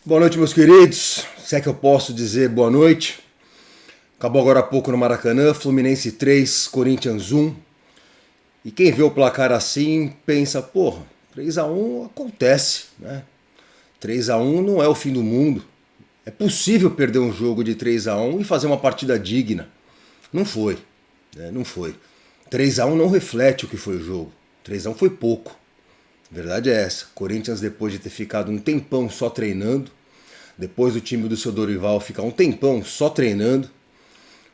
Boa noite, meus queridos. Se é que eu posso dizer boa noite. Acabou agora há pouco no Maracanã, Fluminense 3, Corinthians 1. E quem vê o placar assim pensa, porra, 3-1 acontece, né? 3-1 não é o fim do mundo. É possível perder um jogo de 3-1 e fazer uma partida digna. Não foi, né? Não foi. 3-1 não reflete o que foi o jogo. 3-1 foi pouco. A verdade é essa. Corinthians, depois de ter ficado um tempão só treinando, depois do time do seu Dorival ficar um tempão só treinando,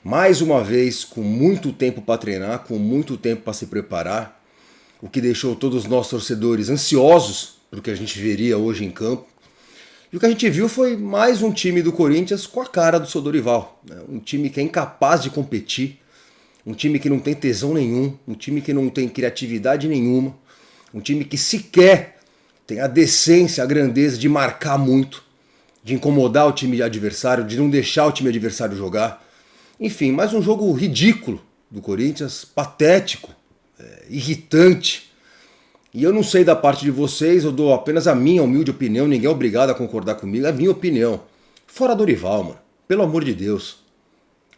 mais uma vez com muito tempo para treinar, com muito tempo para se preparar, o que deixou todos nós torcedores ansiosos para o que a gente veria hoje em campo. E o que a gente viu foi mais um time do Corinthians com a cara do seu Dorival, né? Um time que é incapaz de competir, um time que não tem tesão nenhum, um time que não tem criatividade nenhuma, um time que sequer tem a decência, a grandeza de marcar muito, de incomodar o time adversário, de não deixar o time adversário jogar. Enfim, mais um jogo ridículo do Corinthians, patético, irritante. E eu não sei da parte de vocês, eu dou apenas a minha humilde opinião, ninguém é obrigado a concordar comigo, é a minha opinião. Fora Dorival, mano. Pelo amor de Deus.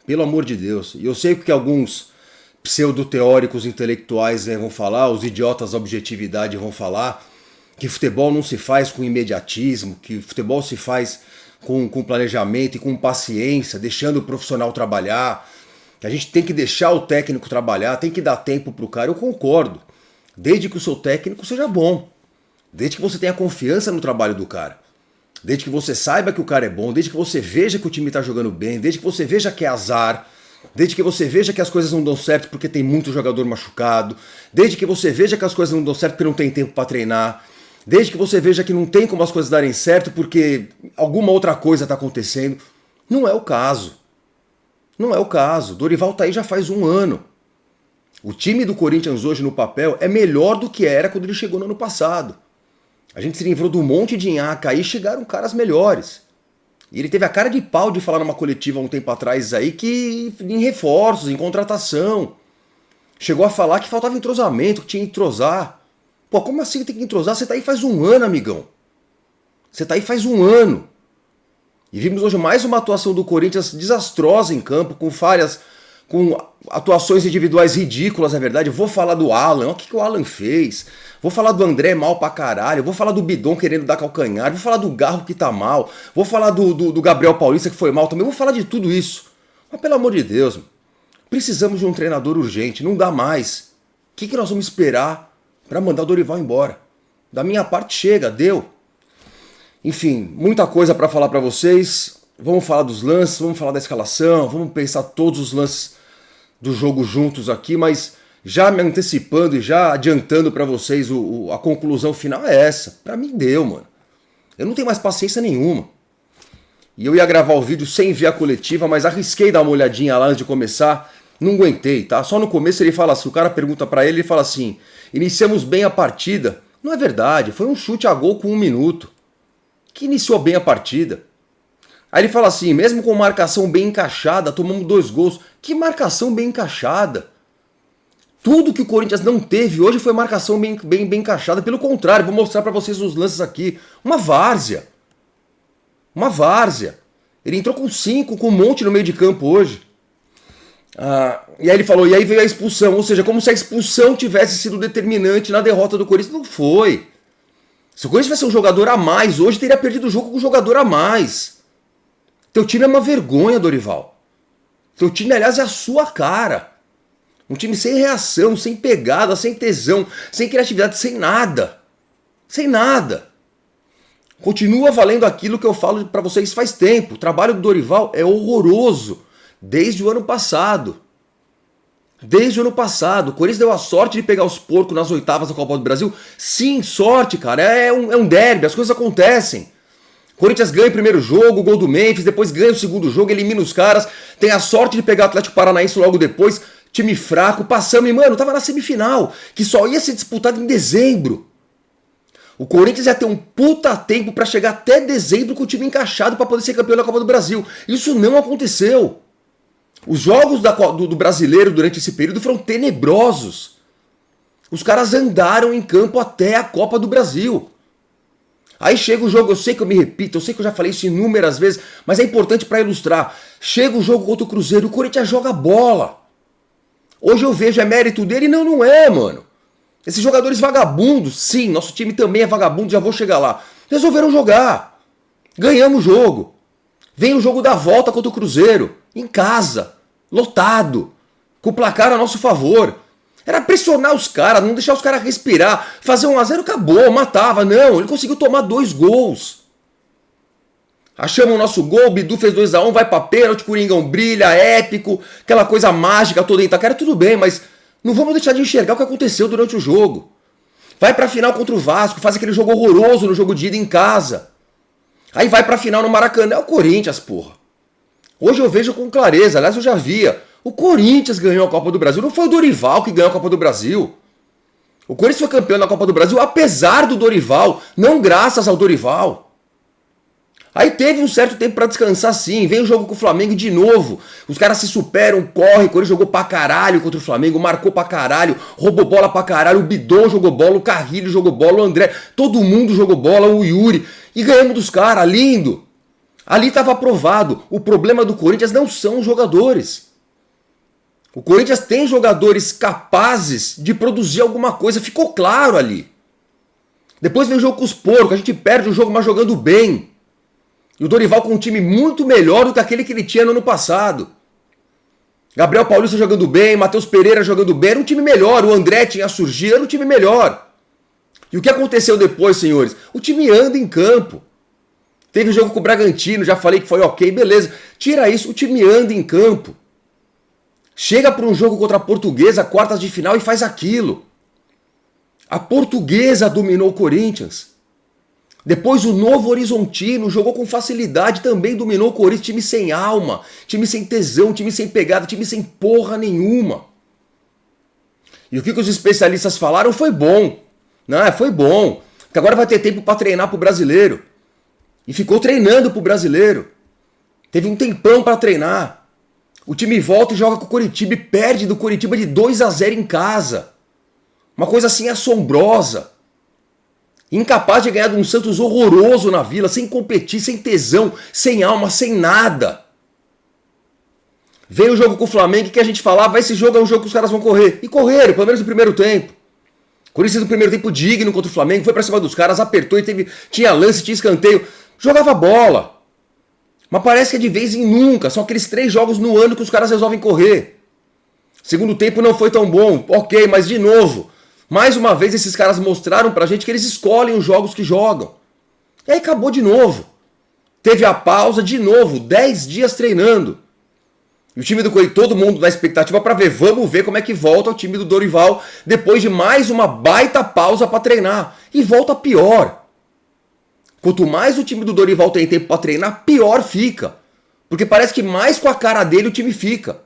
Pelo amor de Deus. E eu sei que alguns pseudo-teóricos intelectuais vão falar, os idiotas da objetividade vão falar, que futebol não se faz com imediatismo, que futebol se faz com planejamento e com paciência, deixando o profissional trabalhar, que a gente tem que deixar o técnico trabalhar, tem que dar tempo pro cara. Eu concordo, desde que o seu técnico seja bom, desde que você tenha confiança no trabalho do cara, desde que você saiba que o cara é bom, desde que você veja que o time tá jogando bem, desde que você veja que é azar, desde que você veja que as coisas não dão certo porque tem muito jogador machucado, desde que você veja que as coisas não dão certo porque não tem tempo para treinar, desde que você veja que não tem como as coisas darem certo porque alguma outra coisa está acontecendo. Não é o caso. Não é o caso. Dorival tá aí já faz um ano. O time do Corinthians hoje no papel é melhor do que era quando ele chegou no ano passado. A gente se livrou de um monte de nhaca aí e chegaram caras melhores. E ele teve a cara de pau de falar numa coletiva há um tempo atrás aí que em reforços, em contratação. Chegou a falar que faltava entrosamento, que tinha que entrosar. Pô, como assim tem que entrosar? Você tá aí faz um ano, amigão. Você tá aí faz um ano. E vimos hoje mais uma atuação do Corinthians desastrosa em campo, com falhas, com atuações individuais ridículas, na verdade. Vou falar do Alan, olha o que o Alan fez. Vou falar do André mal pra caralho. Vou falar do Bidon querendo dar calcanhar. Vou falar do Garro que tá mal. Vou falar do Gabriel Paulista que foi mal também. Vou falar de tudo isso. Mas pelo amor de Deus, mano, precisamos de um treinador urgente. Não dá mais. O que nós vamos esperar para mandar o Dorival embora? Da minha parte chega, deu. Enfim, muita coisa para falar para vocês. Vamos falar dos lances, vamos falar da escalação, vamos pensar todos os lances do jogo juntos aqui, mas já me antecipando e já adiantando para vocês a conclusão final é essa. Para mim deu, mano. Eu não tenho mais paciência nenhuma. E eu ia gravar o vídeo sem ver a coletiva, mas arrisquei dar uma olhadinha lá antes de começar. Não aguentei, tá? Só no começo ele fala assim, o cara pergunta pra ele fala assim, iniciamos bem a partida. Não é verdade, foi um chute a gol com 1 minuto. Que iniciou bem a partida. Aí ele fala assim, mesmo com marcação bem encaixada, tomamos 2 gols. Que marcação bem encaixada? Tudo que o Corinthians não teve hoje foi marcação bem encaixada. Pelo contrário, vou mostrar pra vocês os lances aqui. Uma várzea. Uma várzea. Ele entrou com 5, com um monte no meio de campo hoje. E aí ele falou, e aí veio a expulsão, ou seja, como se a expulsão tivesse sido determinante na derrota do Corinthians. Não foi. Se o Corinthians tivesse um jogador a mais, hoje teria perdido o jogo com um jogador a mais. Teu time é uma vergonha, Dorival. Teu time, aliás, é a sua cara. Um time sem reação, sem pegada, sem tesão, sem criatividade, sem nada. Sem nada. Continua valendo aquilo que eu falo pra vocês faz tempo. O trabalho do Dorival é horroroso. Desde o ano passado. Desde o ano passado. O Corinthians deu a sorte de pegar os porcos nas oitavas da Copa do Brasil. Sim, sorte, cara. É um derby, as coisas acontecem. O Corinthians ganha o primeiro jogo, o gol do Memphis, depois ganha o segundo jogo, elimina os caras. Tem a sorte de pegar o Atlético Paranaense logo depois. Time fraco, passamos e, mano, tava na semifinal, que só ia ser disputado em dezembro. O Corinthians ia ter um puta tempo pra chegar até dezembro com o time encaixado pra poder ser campeão da Copa do Brasil. Isso não aconteceu. Os jogos do brasileiro durante esse período foram tenebrosos. Os caras andaram em campo até a Copa do Brasil. Aí chega o jogo, eu sei que eu me repito, eu sei que eu já falei isso inúmeras vezes, mas é importante para ilustrar. Chega o jogo contra o Cruzeiro, o Corinthians joga bola. Hoje eu vejo, é mérito dele? Não, não é, mano. Esses jogadores vagabundos, sim, nosso time também é vagabundo, já vou chegar lá. Resolveram jogar. Ganhamos o jogo. Vem o jogo da volta contra o Cruzeiro, em casa, lotado, com o placar a nosso favor. Era pressionar os caras, não deixar os caras respirar, fazer 1-0, acabou, matava. Não, ele conseguiu tomar 2 gols. Achamos o nosso gol, o Bidu fez 2-1, vai pra pênalti, Coringão brilha, épico, aquela coisa mágica toda em Itaquera, tudo bem, mas não vamos deixar de enxergar o que aconteceu durante o jogo. Vai pra final contra o Vasco, faz aquele jogo horroroso no jogo de ida em casa. Aí vai pra final no Maracanã, é o Corinthians, porra. Hoje eu vejo com clareza, aliás eu já via, o Corinthians ganhou a Copa do Brasil, não foi o Dorival que ganhou a Copa do Brasil. O Corinthians foi campeão da Copa do Brasil apesar do Dorival, não graças ao Dorival. Aí teve um certo tempo pra descansar sim, vem o jogo com o Flamengo de novo. Os caras se superam, corre, o Corinthians jogou pra caralho contra o Flamengo, marcou pra caralho, roubou bola pra caralho, o Bidon jogou bola, o Carrilho jogou bola, o André, todo mundo jogou bola, o Yuri. E ganhamos dos caras, lindo. Ali estava aprovado, o problema do Corinthians não são os jogadores. O Corinthians tem jogadores capazes de produzir alguma coisa, ficou claro ali. Depois vem o jogo com os porcos, a gente perde o jogo, mas jogando bem. E o Dorival com um time muito melhor do que aquele que ele tinha no ano passado. Gabriel Paulista jogando bem, Matheus Pereira jogando bem, era um time melhor. O André tinha surgido, era um time melhor. E o que aconteceu depois, senhores? O time anda em campo. Teve jogo com o Bragantino, já falei que foi ok, beleza. Tira isso, o time anda em campo. Chega para um jogo contra a Portuguesa, quartas de final, e faz aquilo. A Portuguesa dominou o Corinthians. Depois o Novo Horizontino jogou com facilidade, também dominou o Corinthians, time sem alma, time sem tesão, time sem pegada, time sem porra nenhuma. E o que os especialistas falaram foi bom. Não, foi bom. Porque agora vai ter tempo para treinar pro brasileiro. E ficou treinando pro brasileiro. Teve um tempão para treinar. O time volta e joga com o Coritiba e perde do Coritiba de 2-0 em casa. Uma coisa assim assombrosa. Incapaz de ganhar de um Santos horroroso na Vila, sem competir, sem tesão, sem alma, sem nada. Veio o jogo com o Flamengo que a gente falava, esse jogo é um jogo que os caras vão correr. E correram, pelo menos no primeiro tempo. Corinthians no primeiro tempo digno contra o Flamengo, foi pra cima dos caras, apertou e tinha lance, tinha escanteio. Jogava bola. Mas parece que é de vez em nunca, são aqueles 3 jogos no ano que os caras resolvem correr. Segundo tempo não foi tão bom, ok, mas de novo... Mais uma vez esses caras mostraram pra gente que eles escolhem os jogos que jogam. E aí acabou de novo. Teve a pausa de novo, 10 dias treinando. E o time do Corinthians, todo mundo na expectativa pra ver, vamos ver como é que volta o time do Dorival depois de mais uma baita pausa pra treinar. E volta pior. Quanto mais o time do Dorival tem tempo pra treinar, pior fica. Porque parece que mais com a cara dele o time fica.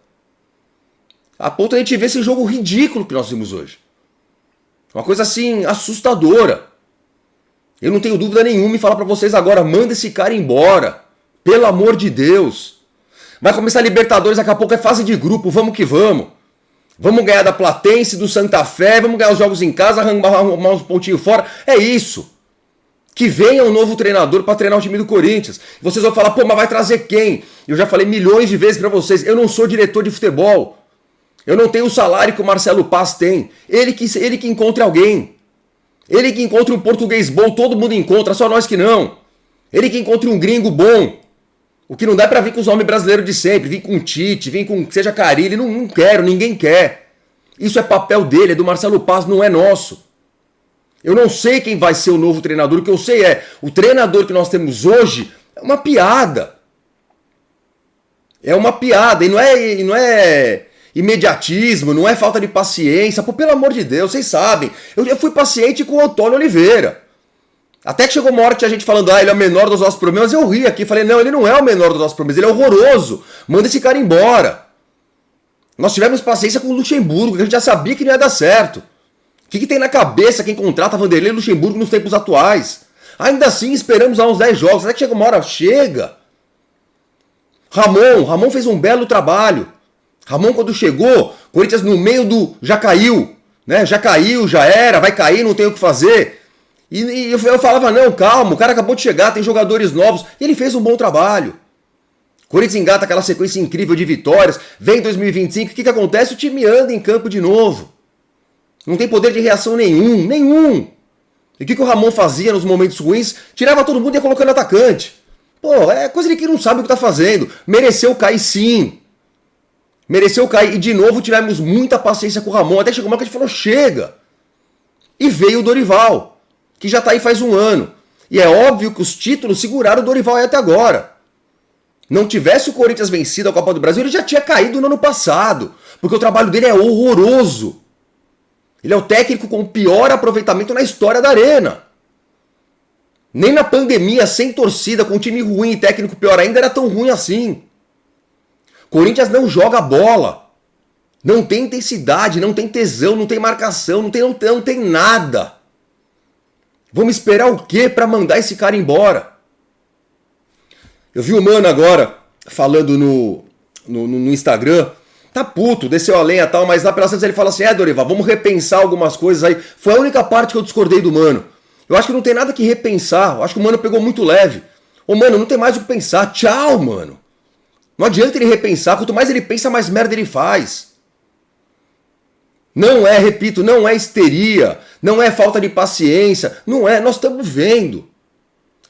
A ponto de a gente ver esse jogo ridículo que nós vimos hoje. Uma coisa assim, assustadora. Eu não tenho dúvida nenhuma em falar pra vocês agora, manda esse cara embora. Pelo amor de Deus. Vai começar a Libertadores, daqui a pouco é fase de grupo, vamos que vamos. Vamos ganhar da Platense, do Santa Fé, vamos ganhar os jogos em casa, arrumar uns pontinhos fora. É isso. Que venha um novo treinador pra treinar o time do Corinthians. Vocês vão falar, pô, mas vai trazer quem? Eu já falei milhões de vezes pra vocês, eu não sou diretor de futebol. Eu não tenho o salário que o Marcelo Paz tem. Ele que encontre alguém. Ele que encontre um português bom, todo mundo encontra, só nós que não. Ele que encontre um gringo bom. O que não dá pra vir com os nomes brasileiros de sempre. Vir com Tite, vir com seja Carille. Não quero, ninguém quer. Isso é papel dele, é do Marcelo Paz, não é nosso. Eu não sei quem vai ser o novo treinador. O que eu sei é, o treinador que nós temos hoje é uma piada. É uma piada. E não é imediatismo, não é falta de paciência. Pô, pelo amor de Deus, vocês sabem. Eu fui paciente com o Antônio Oliveira. Até que chegou uma hora que tinha gente falando, ele é o menor dos nossos problemas. Eu ri aqui, falei, não, ele não é o menor dos nossos problemas, ele é horroroso. Manda esse cara embora. Nós tivemos paciência com o Luxemburgo, que a gente já sabia que não ia dar certo. O que tem na cabeça quem contrata Vanderlei e Luxemburgo nos tempos atuais? Ainda assim, esperamos há uns 10 jogos. Até que chega uma hora, chega. Ramon fez um belo trabalho. Ramon, quando chegou, Corinthians no meio do já caiu, né? Já caiu, já era, vai cair, não tem o que fazer. E eu falava, não, calma, o cara acabou de chegar, tem jogadores novos. E ele fez um bom trabalho. O Corinthians engata aquela sequência incrível de vitórias. Vem 2025, o que acontece? O time anda em campo de novo. Não tem poder de reação nenhum. E o que o Ramon fazia nos momentos ruins? Tirava todo mundo e ia colocando atacante. Pô, é coisa de quem não sabe o que tá fazendo. Mereceu cair sim. Mereceu cair. E de novo tivemos muita paciência com o Ramon. Até chegou uma hora que a gente falou, chega. E veio o Dorival, que já tá aí faz um ano. E é óbvio que os títulos seguraram o Dorival aí até agora. Não tivesse o Corinthians vencido a Copa do Brasil, ele já tinha caído no ano passado. Porque o trabalho dele é horroroso. Ele é o técnico com o pior aproveitamento na história da Arena. Nem na pandemia, sem torcida, com um time ruim e técnico pior ainda, era tão ruim assim. Corinthians não joga bola. Não tem intensidade, não tem tesão, não tem marcação, não tem nada. Vamos esperar o quê para mandar esse cara embora? Eu vi o Mano agora falando no Instagram. Tá puto, desceu a lenha e tal, mas lá pelas tantas ele fala assim, Dorival, vamos repensar algumas coisas aí. Foi a única parte que eu discordei do Mano. Eu acho que não tem nada que repensar, eu acho que o Mano pegou muito leve. Ô Mano, não tem mais o que pensar, tchau, mano. Não adianta ele repensar, quanto mais ele pensa, mais merda ele faz. Não é, repito, não é histeria, não é falta de paciência, não é, nós estamos vendo.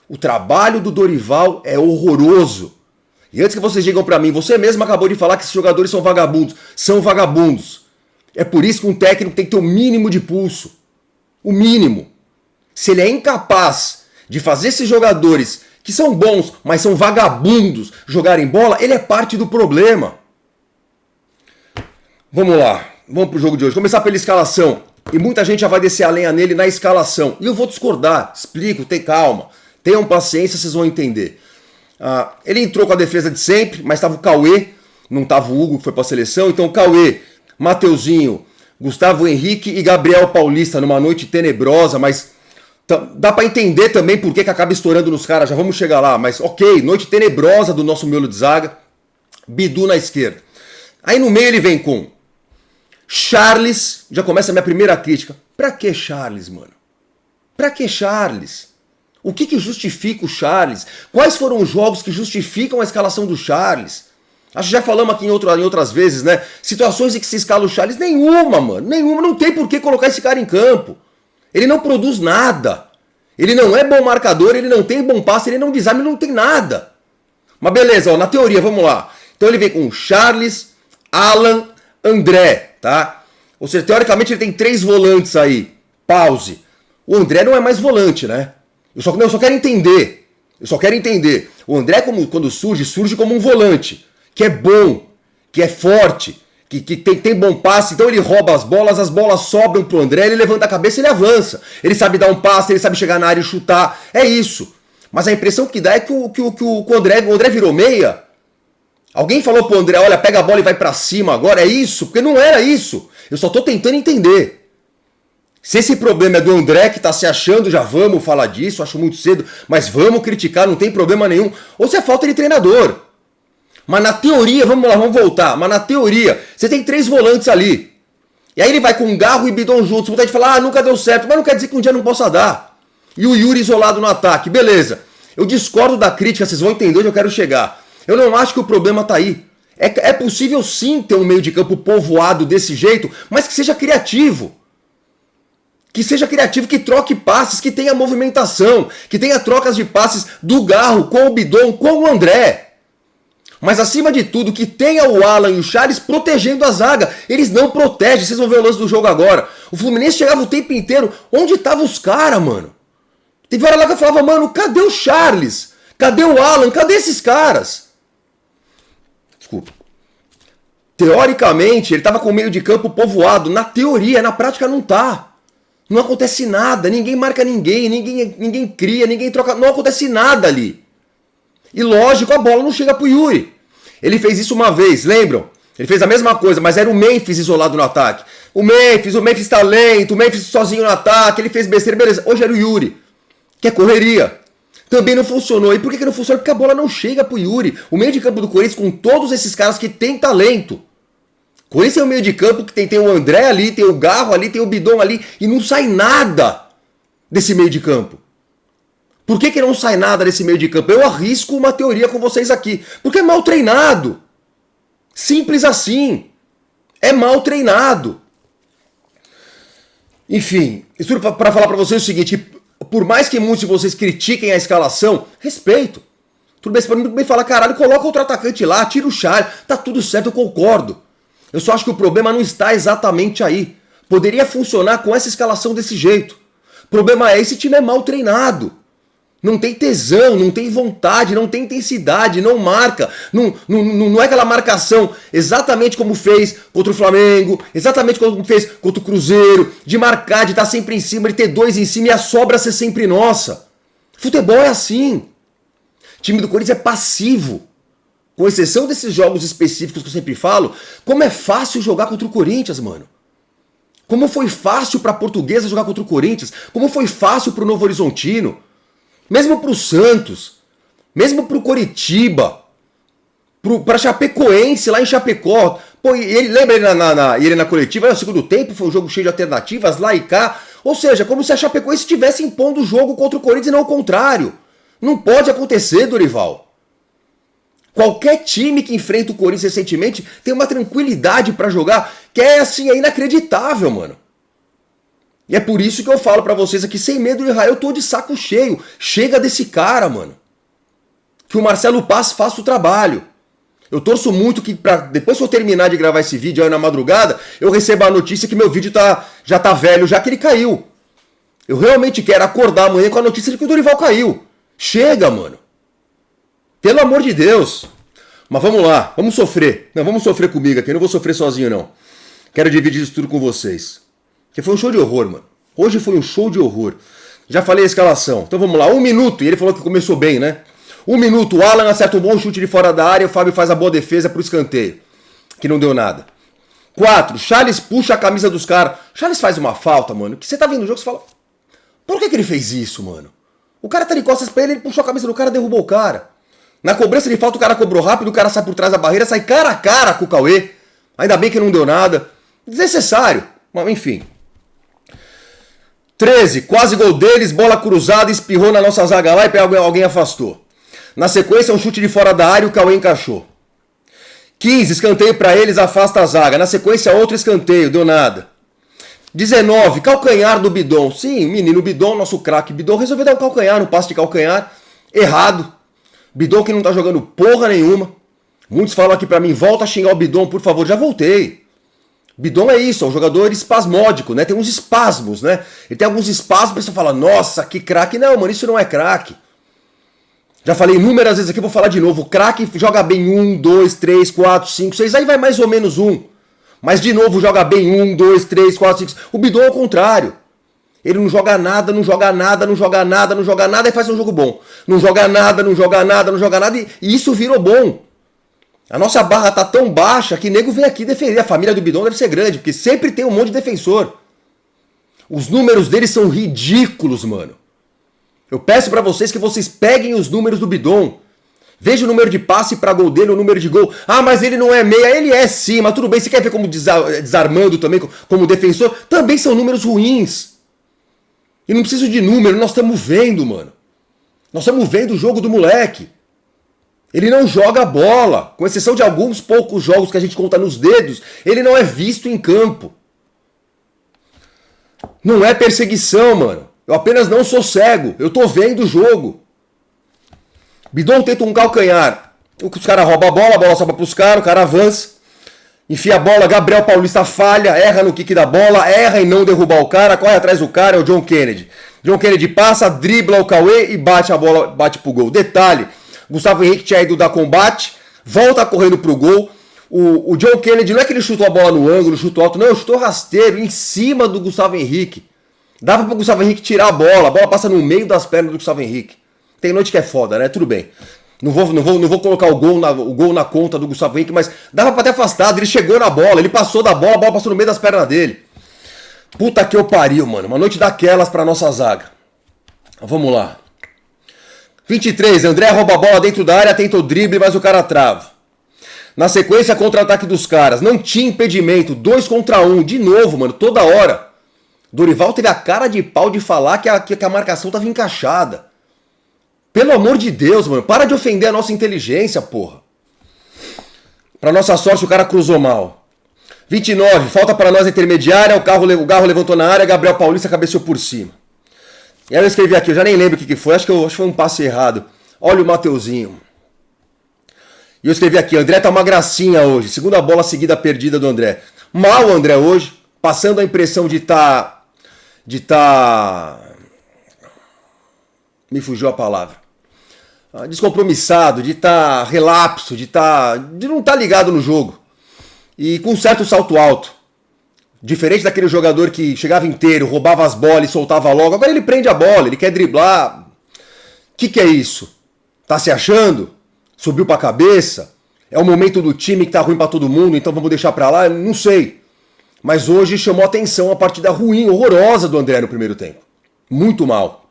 O trabalho do Dorival é horroroso. E antes que vocês digam pra mim, você mesmo acabou de falar que esses jogadores são vagabundos. São vagabundos. É por isso que um técnico tem que ter o mínimo de pulso. O mínimo. Se ele é incapaz de fazer esses jogadores, que são bons, mas são vagabundos, jogarem bola, ele é parte do problema. Vamos lá. Vamos pro jogo de hoje. Começar pela escalação. E muita gente já vai descer a lenha nele na escalação. E eu vou discordar. Explico, tem calma. Tenham paciência, vocês vão entender. Ele entrou com a defesa de sempre, mas estava o Cauê, não estava o Hugo, que foi para a seleção. Então Cauê, Mateuzinho, Gustavo Henrique e Gabriel Paulista numa noite tenebrosa, mas dá para entender também por que acaba estourando nos caras, já vamos chegar lá. Mas ok, noite tenebrosa do nosso miolo de zaga, Bidu na esquerda. Aí no meio ele vem com Charles, já começa a minha primeira crítica. Pra que Charles, mano? Pra que Charles? O que justifica o Charles? Quais foram os jogos que justificam a escalação do Charles? Acho que já falamos aqui em outras vezes, né? Situações em que se escala o Charles, nenhuma, mano. Nenhuma, não tem por que colocar esse cara em campo. Ele não produz nada. Ele não é bom marcador, ele não tem bom passe, ele não desarma, ele não tem nada. Mas beleza, ó, na teoria, vamos lá. Então ele vem com Charles, Alan, André, tá? Ou seja, teoricamente ele tem 3 volantes aí. Pause. O André não é mais volante, né? Eu só quero entender. O André, quando surge como um volante. Que é bom, que é forte, que tem bom passe. Então ele rouba as bolas sobram pro André, ele levanta a cabeça e ele avança. Ele sabe dar um passe, ele sabe chegar na área e chutar. É isso. Mas a impressão que dá é que o André virou meia. Alguém falou pro André, olha, pega a bola e vai pra cima agora. É isso? Porque não era isso. Eu só tô tentando entender. Se esse problema é do André que tá se achando, já vamos falar disso, acho muito cedo, mas vamos criticar, não tem problema nenhum. Ou se é falta de treinador. Mas na teoria, vamos lá, vamos voltar. Mas na teoria, você tem 3 volantes ali. E aí ele vai com Garro e Bidon juntos. Muita gente fala, nunca deu certo. Mas não quer dizer que um dia não possa dar. E o Yuri isolado no ataque. Beleza. Eu discordo da crítica, vocês vão entender onde eu quero chegar. Eu não acho que o problema tá aí. É possível sim ter um meio de campo povoado desse jeito, mas que seja criativo. Que seja criativo, que troque passes, que tenha movimentação, que tenha trocas de passes do Garro com o Bidon, com o André. Mas acima de tudo, que tenha o Alan e o Charles protegendo a zaga. Eles não protegem, vocês vão ver o lance do jogo agora. O Fluminense chegava o tempo inteiro. Onde estavam os caras, mano? Teve hora lá que eu falava, mano, cadê o Charles? Cadê o Alan? Cadê esses caras? Desculpa. Teoricamente, ele estava com o meio de campo povoado. Na teoria, na prática não tá. Não acontece nada, ninguém marca ninguém cria, ninguém troca, não acontece nada ali. E lógico, a bola não chega pro Yuri. Ele fez isso uma vez, lembram? Ele fez a mesma coisa, mas era o Memphis isolado no ataque. O Memphis tá lento, o Memphis sozinho no ataque, ele fez besteira, beleza. Hoje era o Yuri, que é correria. Também não funcionou. E por que não funciona? Porque a bola não chega pro Yuri. O meio de campo do Corinthians com todos esses caras que tem talento. Corinthians é o meio de campo que tem o André ali, tem o Garro ali, tem o Bidon ali e não sai nada. desse meio de campo? Por que não sai nada desse meio de campo? Eu arrisco uma teoria com vocês aqui. Porque é mal treinado. Simples assim. É mal treinado. Enfim, isso para falar para vocês o seguinte, por mais que muitos de vocês critiquem a escalação, respeito. Tudo bem, você pode muito bem falar, caralho, coloca outro atacante lá, tira o Charles, tá tudo certo, eu concordo. Eu só acho que o problema não está exatamente aí. Poderia funcionar com essa escalação desse jeito. O problema é, esse time é mal treinado. Não tem tesão, não tem vontade, não tem intensidade, não marca. Não é aquela marcação exatamente como fez contra o Flamengo, exatamente como fez contra o Cruzeiro, de marcar, de estar sempre em cima, de ter dois em cima e a sobra ser sempre nossa. Futebol é assim. O time do Corinthians é passivo. Com exceção desses jogos específicos que eu sempre falo, como é fácil jogar contra o Corinthians, mano. Como foi fácil pra Portuguesa jogar contra o Corinthians, como foi fácil pro Novo Horizontino. Mesmo pro Santos, mesmo pro Coritiba, pra Chapecoense lá em Chapecó. Pô, ele, lembra ele na coletiva, no segundo tempo, foi um jogo cheio de alternativas, lá e cá. Ou seja, como se a Chapecoense estivesse impondo o jogo contra o Corinthians e não o contrário. Não pode acontecer, Dorival. Qualquer time que enfrenta o Corinthians recentemente tem uma tranquilidade pra jogar que é assim, é inacreditável, mano. E é por isso que eu falo pra vocês aqui, sem medo de errar, eu tô de saco cheio. Chega desse cara, mano. Que o Marcelo Paz faça o trabalho. Eu torço muito que depois que eu terminar de gravar esse vídeo aí na madrugada, eu receba a notícia que meu vídeo já tá velho, já que ele caiu. Eu realmente quero acordar amanhã com a notícia de que o Dorival caiu. Chega, mano. Pelo amor de Deus. Mas vamos lá, vamos sofrer. Não, vamos sofrer comigo aqui, eu não vou sofrer sozinho não. Quero dividir isso tudo com vocês. Porque foi um show de horror, mano. Hoje foi um show de horror. Já falei a escalação. Então vamos lá, 1 minuto. E ele falou que começou bem, né? 1 minuto, o Alan acerta um bom chute de fora da área, o Fábio faz a boa defesa pro escanteio. Que não deu nada. 4, Charles puxa a camisa dos caras. Charles faz uma falta, mano, que você tá vendo o jogo e você fala... Por que ele fez isso, mano? O cara tá de costas pra ele puxou a camisa do cara e derrubou o cara. Na cobrança de falta o cara cobrou rápido, o cara sai por trás da barreira, sai cara a cara com o Cauê. Ainda bem que não deu nada. Desnecessário. Mas enfim... 13, quase gol deles, bola cruzada, espirrou na nossa zaga lá e alguém afastou. Na sequência, um chute de fora da área e o Cauê encaixou. 15, escanteio pra eles, afasta a zaga. Na sequência, outro escanteio, deu nada. 19, calcanhar do Bidon. Sim, menino Bidon, nosso craque Bidon, resolveu dar um calcanhar, um passe de calcanhar. Errado. Bidon que não tá jogando porra nenhuma. Muitos falam aqui pra mim, volta a xingar o Bidon, por favor. Já voltei. Bidon é isso, é um jogador espasmódico, né? Tem uns espasmos, né? Ele tem alguns espasmos, a pessoa fala, nossa, que craque. Não, mano, isso não é craque. Já falei inúmeras vezes aqui, vou falar de novo. O craque joga bem 1, 2, 3, 4, 5, 6, aí vai mais ou menos 1. Mas de novo joga bem 1, 2, 3, 4, 5. O Bidon é o contrário. Ele não joga nada, não joga nada, não joga nada, não joga nada e faz um jogo bom. Não joga nada, não joga nada, não joga nada e isso virou bom. A nossa barra tá tão baixa que nego vem aqui defender. A família do Bidon deve ser grande, porque sempre tem um monte de defensor. Os números deles são ridículos, mano. Eu peço pra vocês que vocês peguem os números do Bidon. Veja o número de passe pra gol dele, o número de gol. Ah, mas ele não é meia. Ele é sim, mas tudo bem. Você quer ver como desarmando também, como defensor? Também são números ruins. E não preciso de número, nós estamos vendo, mano. Nós estamos vendo o jogo do moleque. Ele não joga bola, com exceção de alguns poucos jogos que a gente conta nos dedos, ele não é visto em campo. Não é perseguição, mano. Eu apenas não sou cego, eu tô vendo o jogo. Bidon tenta um calcanhar. Os caras roubam a bola sobra pros caras, o cara avança, enfia a bola, Gabriel Paulista falha, erra no kick da bola, erra em não derrubar o cara, corre atrás do cara, é o John Kennedy. John Kennedy passa, dribla o Cauê e bate a bola, bate pro gol. Detalhe, Gustavo Henrique tinha ido dar combate, volta correndo pro gol. O John Kennedy, não é que ele chutou a bola no ângulo, chutou alto, não, ele chutou rasteiro, em cima do Gustavo Henrique. Dava pro Gustavo Henrique tirar a bola passa no meio das pernas do Gustavo Henrique. Tem noite que é foda, né? Tudo bem. Não vou colocar o gol na conta do Gustavo Henrique, mas dava pra ter afastado, ele chegou na bola, ele passou da bola, a bola passou no meio das pernas dele. Puta que eu pariu, mano. Uma noite daquelas pra nossa zaga. Vamos lá. 23, André rouba a bola dentro da área, tenta o drible, mas o cara trava. Na sequência, contra-ataque dos caras. Não tinha impedimento, 2 contra 1. De novo, mano, toda hora. Dorival teve a cara de pau de falar que a marcação tava encaixada. Pelo amor de Deus, mano, para de ofender a nossa inteligência, porra. Pra nossa sorte, o cara cruzou mal. 29, falta para nós a intermediária, o Garro levantou na área, Gabriel Paulista cabeceou por cima. E aí eu escrevi aqui, eu já nem lembro o que foi, acho que foi um passe errado. Olha o Mateuzinho. E eu escrevi aqui, André tá uma gracinha hoje, segunda bola seguida perdida do André. Mal o André hoje, passando a impressão de tá... Me fugiu a palavra. Descompromissado, de estar relapso, de não estar ligado no jogo. E com um certo salto alto. Diferente daquele jogador que chegava inteiro, roubava as bolas e soltava logo. Agora ele prende a bola, ele quer driblar. O que é isso? Tá se achando? Subiu pra cabeça? É o momento do time que tá ruim pra todo mundo, então vamos deixar pra lá? Não sei. Mas hoje chamou atenção a partida ruim, horrorosa do André no primeiro tempo. Muito mal.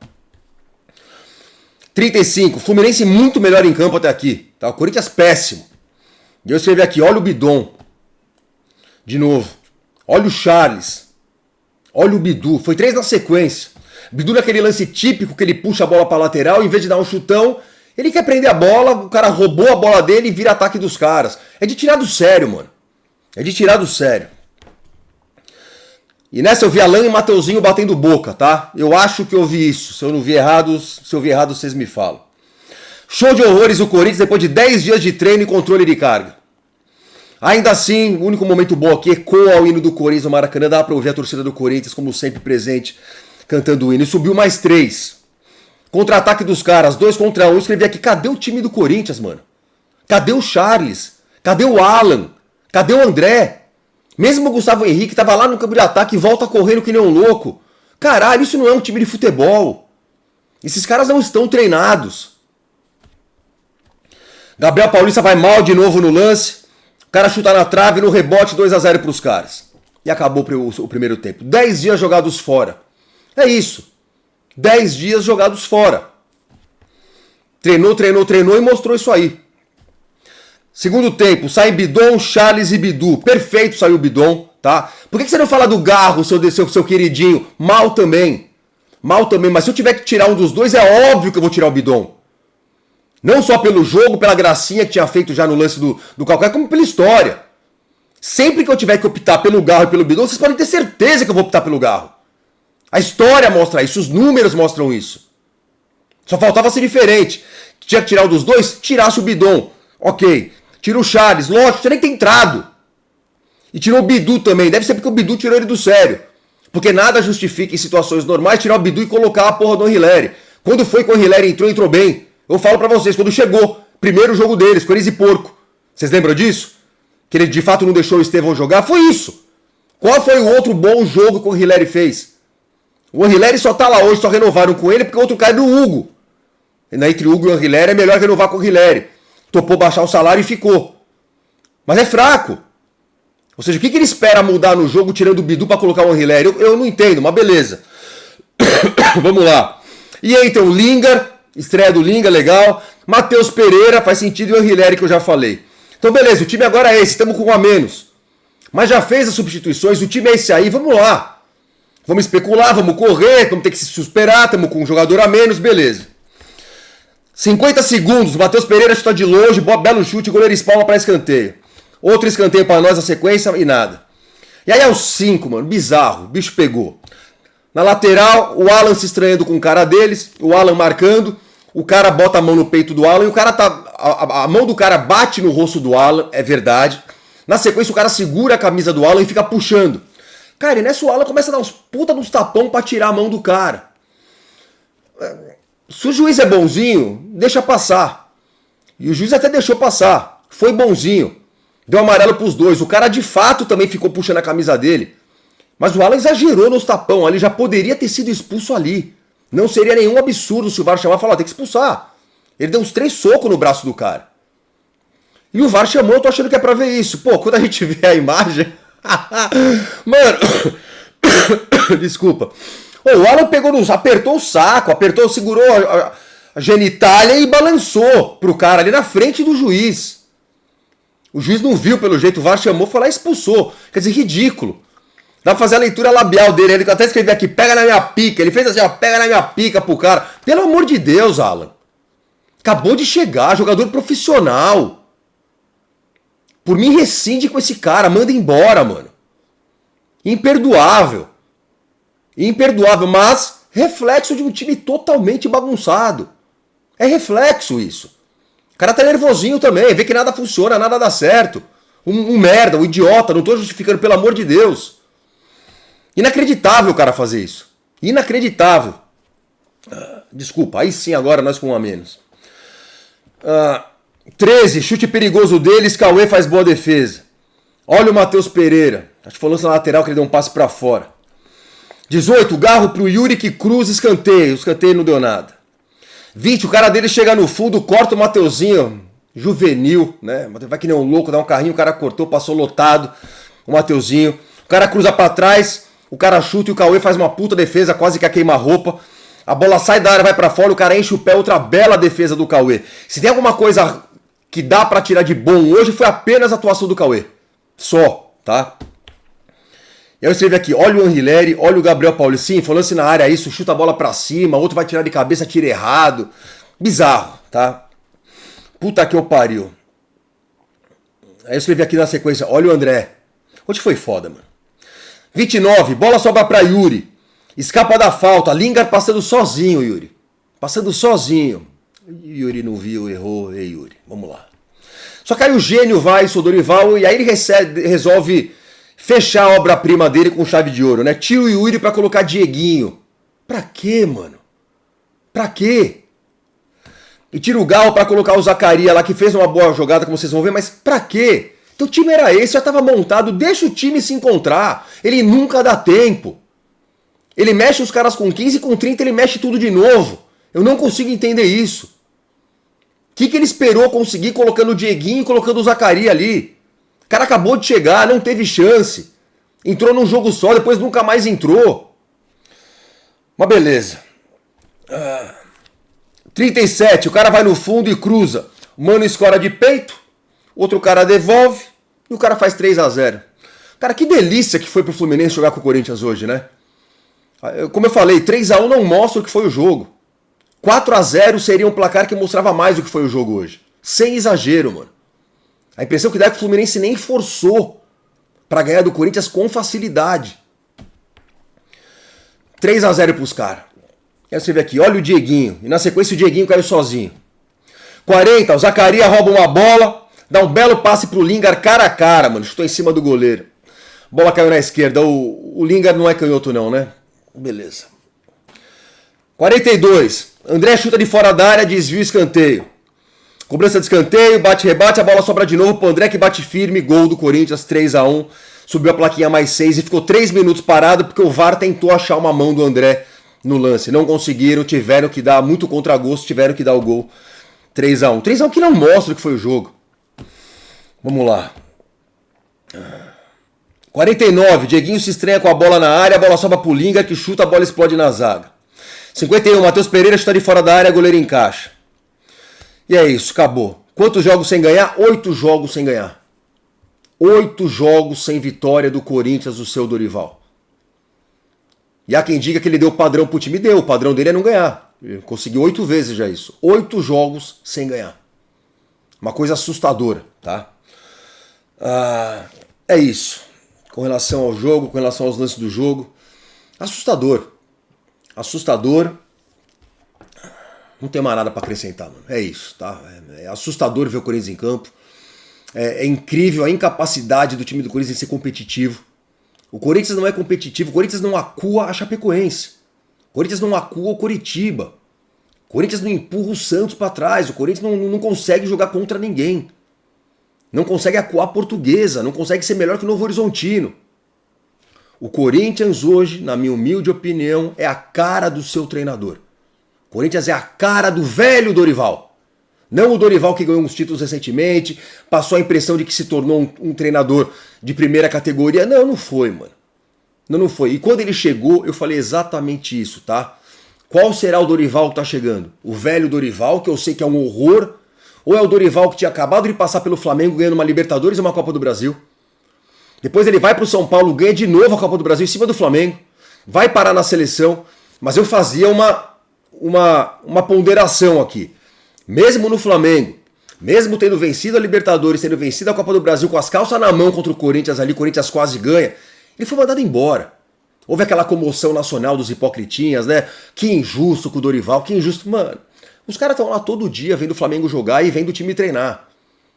35, Fluminense muito melhor em campo até aqui. Tá? O Corinthians péssimo. E eu escrevi aqui, olha o Bidon. De novo. Olha o Charles. Olha o Bidu. Foi 3 na sequência. Bidu naquele lance típico que ele puxa a bola pra lateral, em vez de dar um chutão, ele quer prender a bola, o cara roubou a bola dele e vira ataque dos caras. É de tirar do sério, mano. É de tirar do sério. E nessa eu vi Alan e Mateuzinho batendo boca, tá? Eu acho que eu vi isso. Se eu vi errado, vocês me falam. Show de horrores o Corinthians depois de 10 dias de treino e controle de carga. Ainda assim, o único momento bom aqui ecoa o hino do Corinthians no Maracanã. Dá pra ouvir a torcida do Corinthians, como sempre presente, cantando o hino. E subiu mais 3. Contra-ataque dos caras, 2 contra 1. Eu escrevi aqui, cadê o time do Corinthians, mano? Cadê o Charles? Cadê o Alan? Cadê o André? Mesmo o Gustavo Henrique tava lá no campo de ataque e volta correndo que nem um louco. Caralho, isso não é um time de futebol. Esses caras não estão treinados. Gabriel Paulista vai mal de novo no lance. O cara chuta na trave, no rebote, 2-0 pros caras. E acabou o primeiro tempo. 10 dias jogados fora. É isso. 10 dias jogados fora. Treinou e mostrou isso aí. Segundo tempo, sai Bidon, Charles e Bidu. Perfeito saiu o Bidon, tá? Por que você não fala do Garro, seu queridinho? Mal também. Mal também, mas se eu tiver que tirar um dos dois, é óbvio que eu vou tirar o Bidon. Não só pelo jogo, pela gracinha que tinha feito já no lance do Calcaia, como pela história. Sempre que eu tiver que optar pelo Garro e pelo Bidon, vocês podem ter certeza que eu vou optar pelo Garro. A história mostra isso, os números mostram isso. Só faltava ser diferente. Tinha que tirar um dos dois, tirasse o Bidon. Ok. Tira o Charles, lógico, tinha nem que ter entrado. E tirou o Bidu também, deve ser porque o Bidu tirou ele do sério. Porque nada justifica em situações normais tirar o Bidu e colocar a porra do Anrileri. Quando foi que o Anrileri entrou bem. Eu falo pra vocês, quando chegou, primeiro jogo deles, Corinthians e Porco. Vocês lembram disso? Que ele de fato não deixou o Estevão jogar? Foi isso. Qual foi o outro bom jogo que o Anrileri fez? O Anrileri só tá lá hoje, só renovaram com ele porque o outro cai no Hugo. E entre o Hugo e o Anrileri é melhor renovar com o Anrileri. Topou baixar o salário e ficou. Mas é fraco. Ou seja, o que ele espera mudar no jogo tirando o Bidu pra colocar o Anrileri? Eu não entendo, mas beleza. Vamos lá. E aí então, Lingard, estreia do Lingard, legal. Matheus Pereira, faz sentido, e o Anrileri que eu já falei. Então beleza, o time agora é esse, estamos com um a menos. Mas já fez as substituições, o time é esse aí, vamos lá. Vamos especular, vamos correr, vamos ter que se superar, estamos com um jogador a menos, beleza. 50 segundos, Matheus Pereira chuta de longe, belo chute, goleiro espalma para escanteio. Outro escanteio para nós na sequência e nada. E aí aos 5, mano, bizarro, o bicho pegou. Na lateral, o Alan se estranhando com o cara deles, o Alan marcando, o cara bota a mão no peito do Alan e o cara tá... A mão do cara bate no rosto do Alan, é verdade. Na sequência o cara segura a camisa do Alan e fica puxando. Cara, e nessa o Alan começa a dar uns puta nos tapão pra tirar a mão do cara. Se o juiz é bonzinho, deixa passar. E o juiz até deixou passar. Foi bonzinho. Deu amarelo pros dois. O cara de fato também ficou puxando a camisa dele. Mas o Alan exagerou nos tapão. Ele já poderia ter sido expulso ali. Não seria nenhum absurdo se o VAR chamar e falar, tem que expulsar. Ele deu uns 3 socos no braço do cara. E o VAR chamou, eu tô achando que é pra ver isso. Pô, quando a gente vê a imagem... Mano... Desculpa. O Alan pegou apertou o saco, segurou a genitália e balançou pro cara ali na frente do juiz. O juiz não viu pelo jeito, o VAR chamou, foi lá e expulsou. Quer dizer, ridículo. Dá pra fazer a leitura labial dele. Ele até escreveu aqui, pega na minha pica. Ele fez assim, ó, pega na minha pica pro cara. Pelo amor de Deus, Alan. Acabou de chegar, jogador profissional. Por mim, rescinde com esse cara. Manda embora, mano. Imperdoável. Imperdoável, mas reflexo de um time totalmente bagunçado. É reflexo isso. O cara tá nervosinho também, vê que nada funciona, nada dá certo. Um merda, um idiota, não tô justificando, pelo amor de Deus. Inacreditável o cara fazer isso. Inacreditável. Desculpa, aí sim agora nós com um a menos. 13, chute perigoso deles, Cauê faz boa defesa. Olha o Matheus Pereira. Acho que foi lance na lateral que ele deu um passe pra fora. 18, garro pro Yuri que cruza escanteio. O escanteio não deu nada. 20, o cara dele chega no fundo, corta o Mateuzinho. Juvenil, né? Vai que nem um louco, dá um carrinho, o cara cortou, passou lotado. O Mateuzinho. O cara cruza pra trás, o cara chuta e o Cauê faz uma puta defesa, quase que a queima-roupa. A bola sai da área, vai pra fora, o cara enche o pé, outra bela defesa do Cauê. Se tem alguma coisa que dá pra tirar de bom hoje, foi apenas a atuação do Cauê. Só, tá? Eu escrevi aqui, olha o Anrileri, olha o Gabriel Paulista, foi lance na área isso, chuta a bola pra cima, outro vai tirar de cabeça, tira errado. Bizarro, tá? Puta que eu pariu. Aí eu escrevi aqui na sequência, olha o André. Hoje foi foda, mano. 29, bola sobra pra Yuri. Escapa da falta, Lingard passando sozinho, Yuri. Passando sozinho. Yuri não viu, errou, ei Yuri, vamos lá. Só que aí o gênio vai, o Dorival, e aí ele resolve fechar a obra-prima dele com chave de ouro, né? Tira o Yuri pra colocar Dieguinho. Pra quê, mano? Pra quê? E tira o Gal pra colocar o Zaccaria lá, que fez uma boa jogada, como vocês vão ver, mas pra quê? Então o time era esse, já tava montado, deixa o time se encontrar. Ele nunca dá tempo. Ele mexe os caras com 15, com 30 ele mexe tudo de novo. Eu não consigo entender isso. O que ele esperou conseguir colocando o Dieguinho e colocando o Zaccaria ali? O cara acabou de chegar, não teve chance. Entrou num jogo só, depois nunca mais entrou. Mas beleza. 37, o cara vai no fundo e cruza. O Mano escora de peito, outro cara devolve e o cara faz 3-0. Cara, que delícia que foi pro Fluminense jogar com o Corinthians hoje, né? Como eu falei, 3-1 não mostra o que foi o jogo. 4-0 seria um placar que mostrava mais o que foi o jogo hoje. Sem exagero, mano. A impressão que dá é que o Fluminense nem forçou pra ganhar do Corinthians com facilidade. 3-0 pros caras. Aí você vê aqui, olha o Dieguinho. E na sequência o Dieguinho caiu sozinho. 40, o Zaccaria rouba uma bola, dá um belo passe pro Lingard cara a cara, mano. Chutou em cima do goleiro. Bola caiu na esquerda. O Lingard não é canhoto não, né? Beleza. 42. André chuta de fora da área, desvia o escanteio. Cobrança de escanteio, bate-rebate, a bola sobra de novo pro André que bate firme, gol do Corinthians, 3-1. Subiu a plaquinha mais 6 e ficou 3 minutos parado porque o VAR tentou achar uma mão do André no lance. Não conseguiram, tiveram que dar muito contragosto, tiveram que dar o gol. 3-1. 3-1 que não mostra o que foi o jogo. Vamos lá. 49, Dieguinho se estranha com a bola na área, a bola sobra pro Lingard que chuta, a bola explode na zaga. 51, Matheus Pereira chuta de fora da área, goleiro encaixa. E é isso, acabou. Quantos jogos sem ganhar? 8 jogos sem ganhar. 8 jogos sem vitória do Corinthians, o seu Dorival. E há quem diga que ele deu padrão pro time, deu. O padrão dele é não ganhar. Ele conseguiu 8 vezes já isso. 8 jogos sem ganhar. Uma coisa assustadora, tá? É isso. Com relação ao jogo, com relação aos lances do jogo. Assustador. Assustador. Não tem mais nada para acrescentar, mano. É isso, tá? É assustador ver o Corinthians em campo. É incrível a incapacidade do time do Corinthians em ser competitivo. O Corinthians não é competitivo, o Corinthians não acua a Chapecoense. O Corinthians não acua o Coritiba. O Corinthians não empurra o Santos para trás. O Corinthians não consegue jogar contra ninguém. Não consegue acuar a Portuguesa. Não consegue ser melhor que o Novo Horizontino. O Corinthians hoje, na minha humilde opinião, é a cara do seu treinador. O Corinthians é a cara do velho Dorival. Não o Dorival que ganhou uns títulos recentemente, passou a impressão de que se tornou um treinador de primeira categoria. Não, não foi, mano. Não foi. E quando ele chegou, eu falei exatamente isso, tá? Qual será o Dorival que tá chegando? O velho Dorival, que eu sei que é um horror, ou é o Dorival que tinha acabado de passar pelo Flamengo ganhando uma Libertadores e uma Copa do Brasil? Depois ele vai pro São Paulo, ganha de novo a Copa do Brasil em cima do Flamengo, vai parar na seleção, mas eu fazia uma ponderação aqui. Mesmo no Flamengo, mesmo tendo vencido a Libertadores, tendo vencido a Copa do Brasil com as calças na mão contra o Corinthians ali, o Corinthians quase ganha, ele foi mandado embora. Houve aquela comoção nacional dos hipocritinhas, né? Que injusto com o Dorival, que injusto. Mano, os caras estão lá todo dia vendo o Flamengo jogar e vendo o time treinar.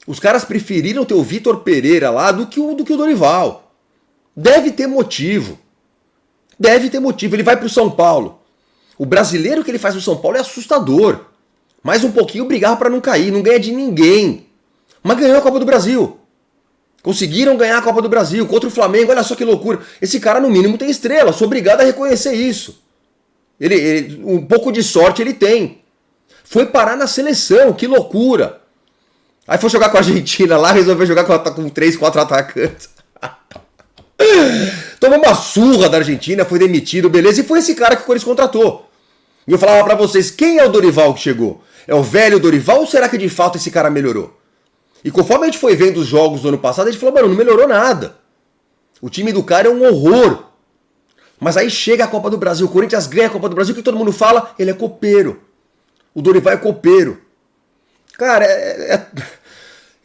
Os caras preferiram ter o Vitor Pereira lá do que o Dorival. Deve ter motivo. Deve ter motivo. Ele vai pro São Paulo. O brasileiro que ele faz no São Paulo é assustador. Mais um pouquinho brigava para não cair, não ganha de ninguém. Mas ganhou a Copa do Brasil. Conseguiram ganhar a Copa do Brasil contra o Flamengo, olha só que loucura. Esse cara no mínimo tem estrela, sou obrigado a reconhecer isso. Ele um pouco de sorte ele tem. Foi parar na seleção, que loucura. Aí foi jogar com a Argentina lá, resolveu jogar com 3, 4 atacantes. Tomou uma surra da Argentina, foi demitido, beleza, e foi esse cara que o Corinthians contratou. E eu falava pra vocês, quem é o Dorival que chegou? É o velho Dorival ou será que de fato esse cara melhorou? E conforme a gente foi vendo os jogos do ano passado, a gente falou, mano, não melhorou nada. O time do cara é um horror. Mas aí chega a Copa do Brasil, o Corinthians ganha a Copa do Brasil, o que todo mundo fala? Ele é copeiro. O Dorival é copeiro. Cara,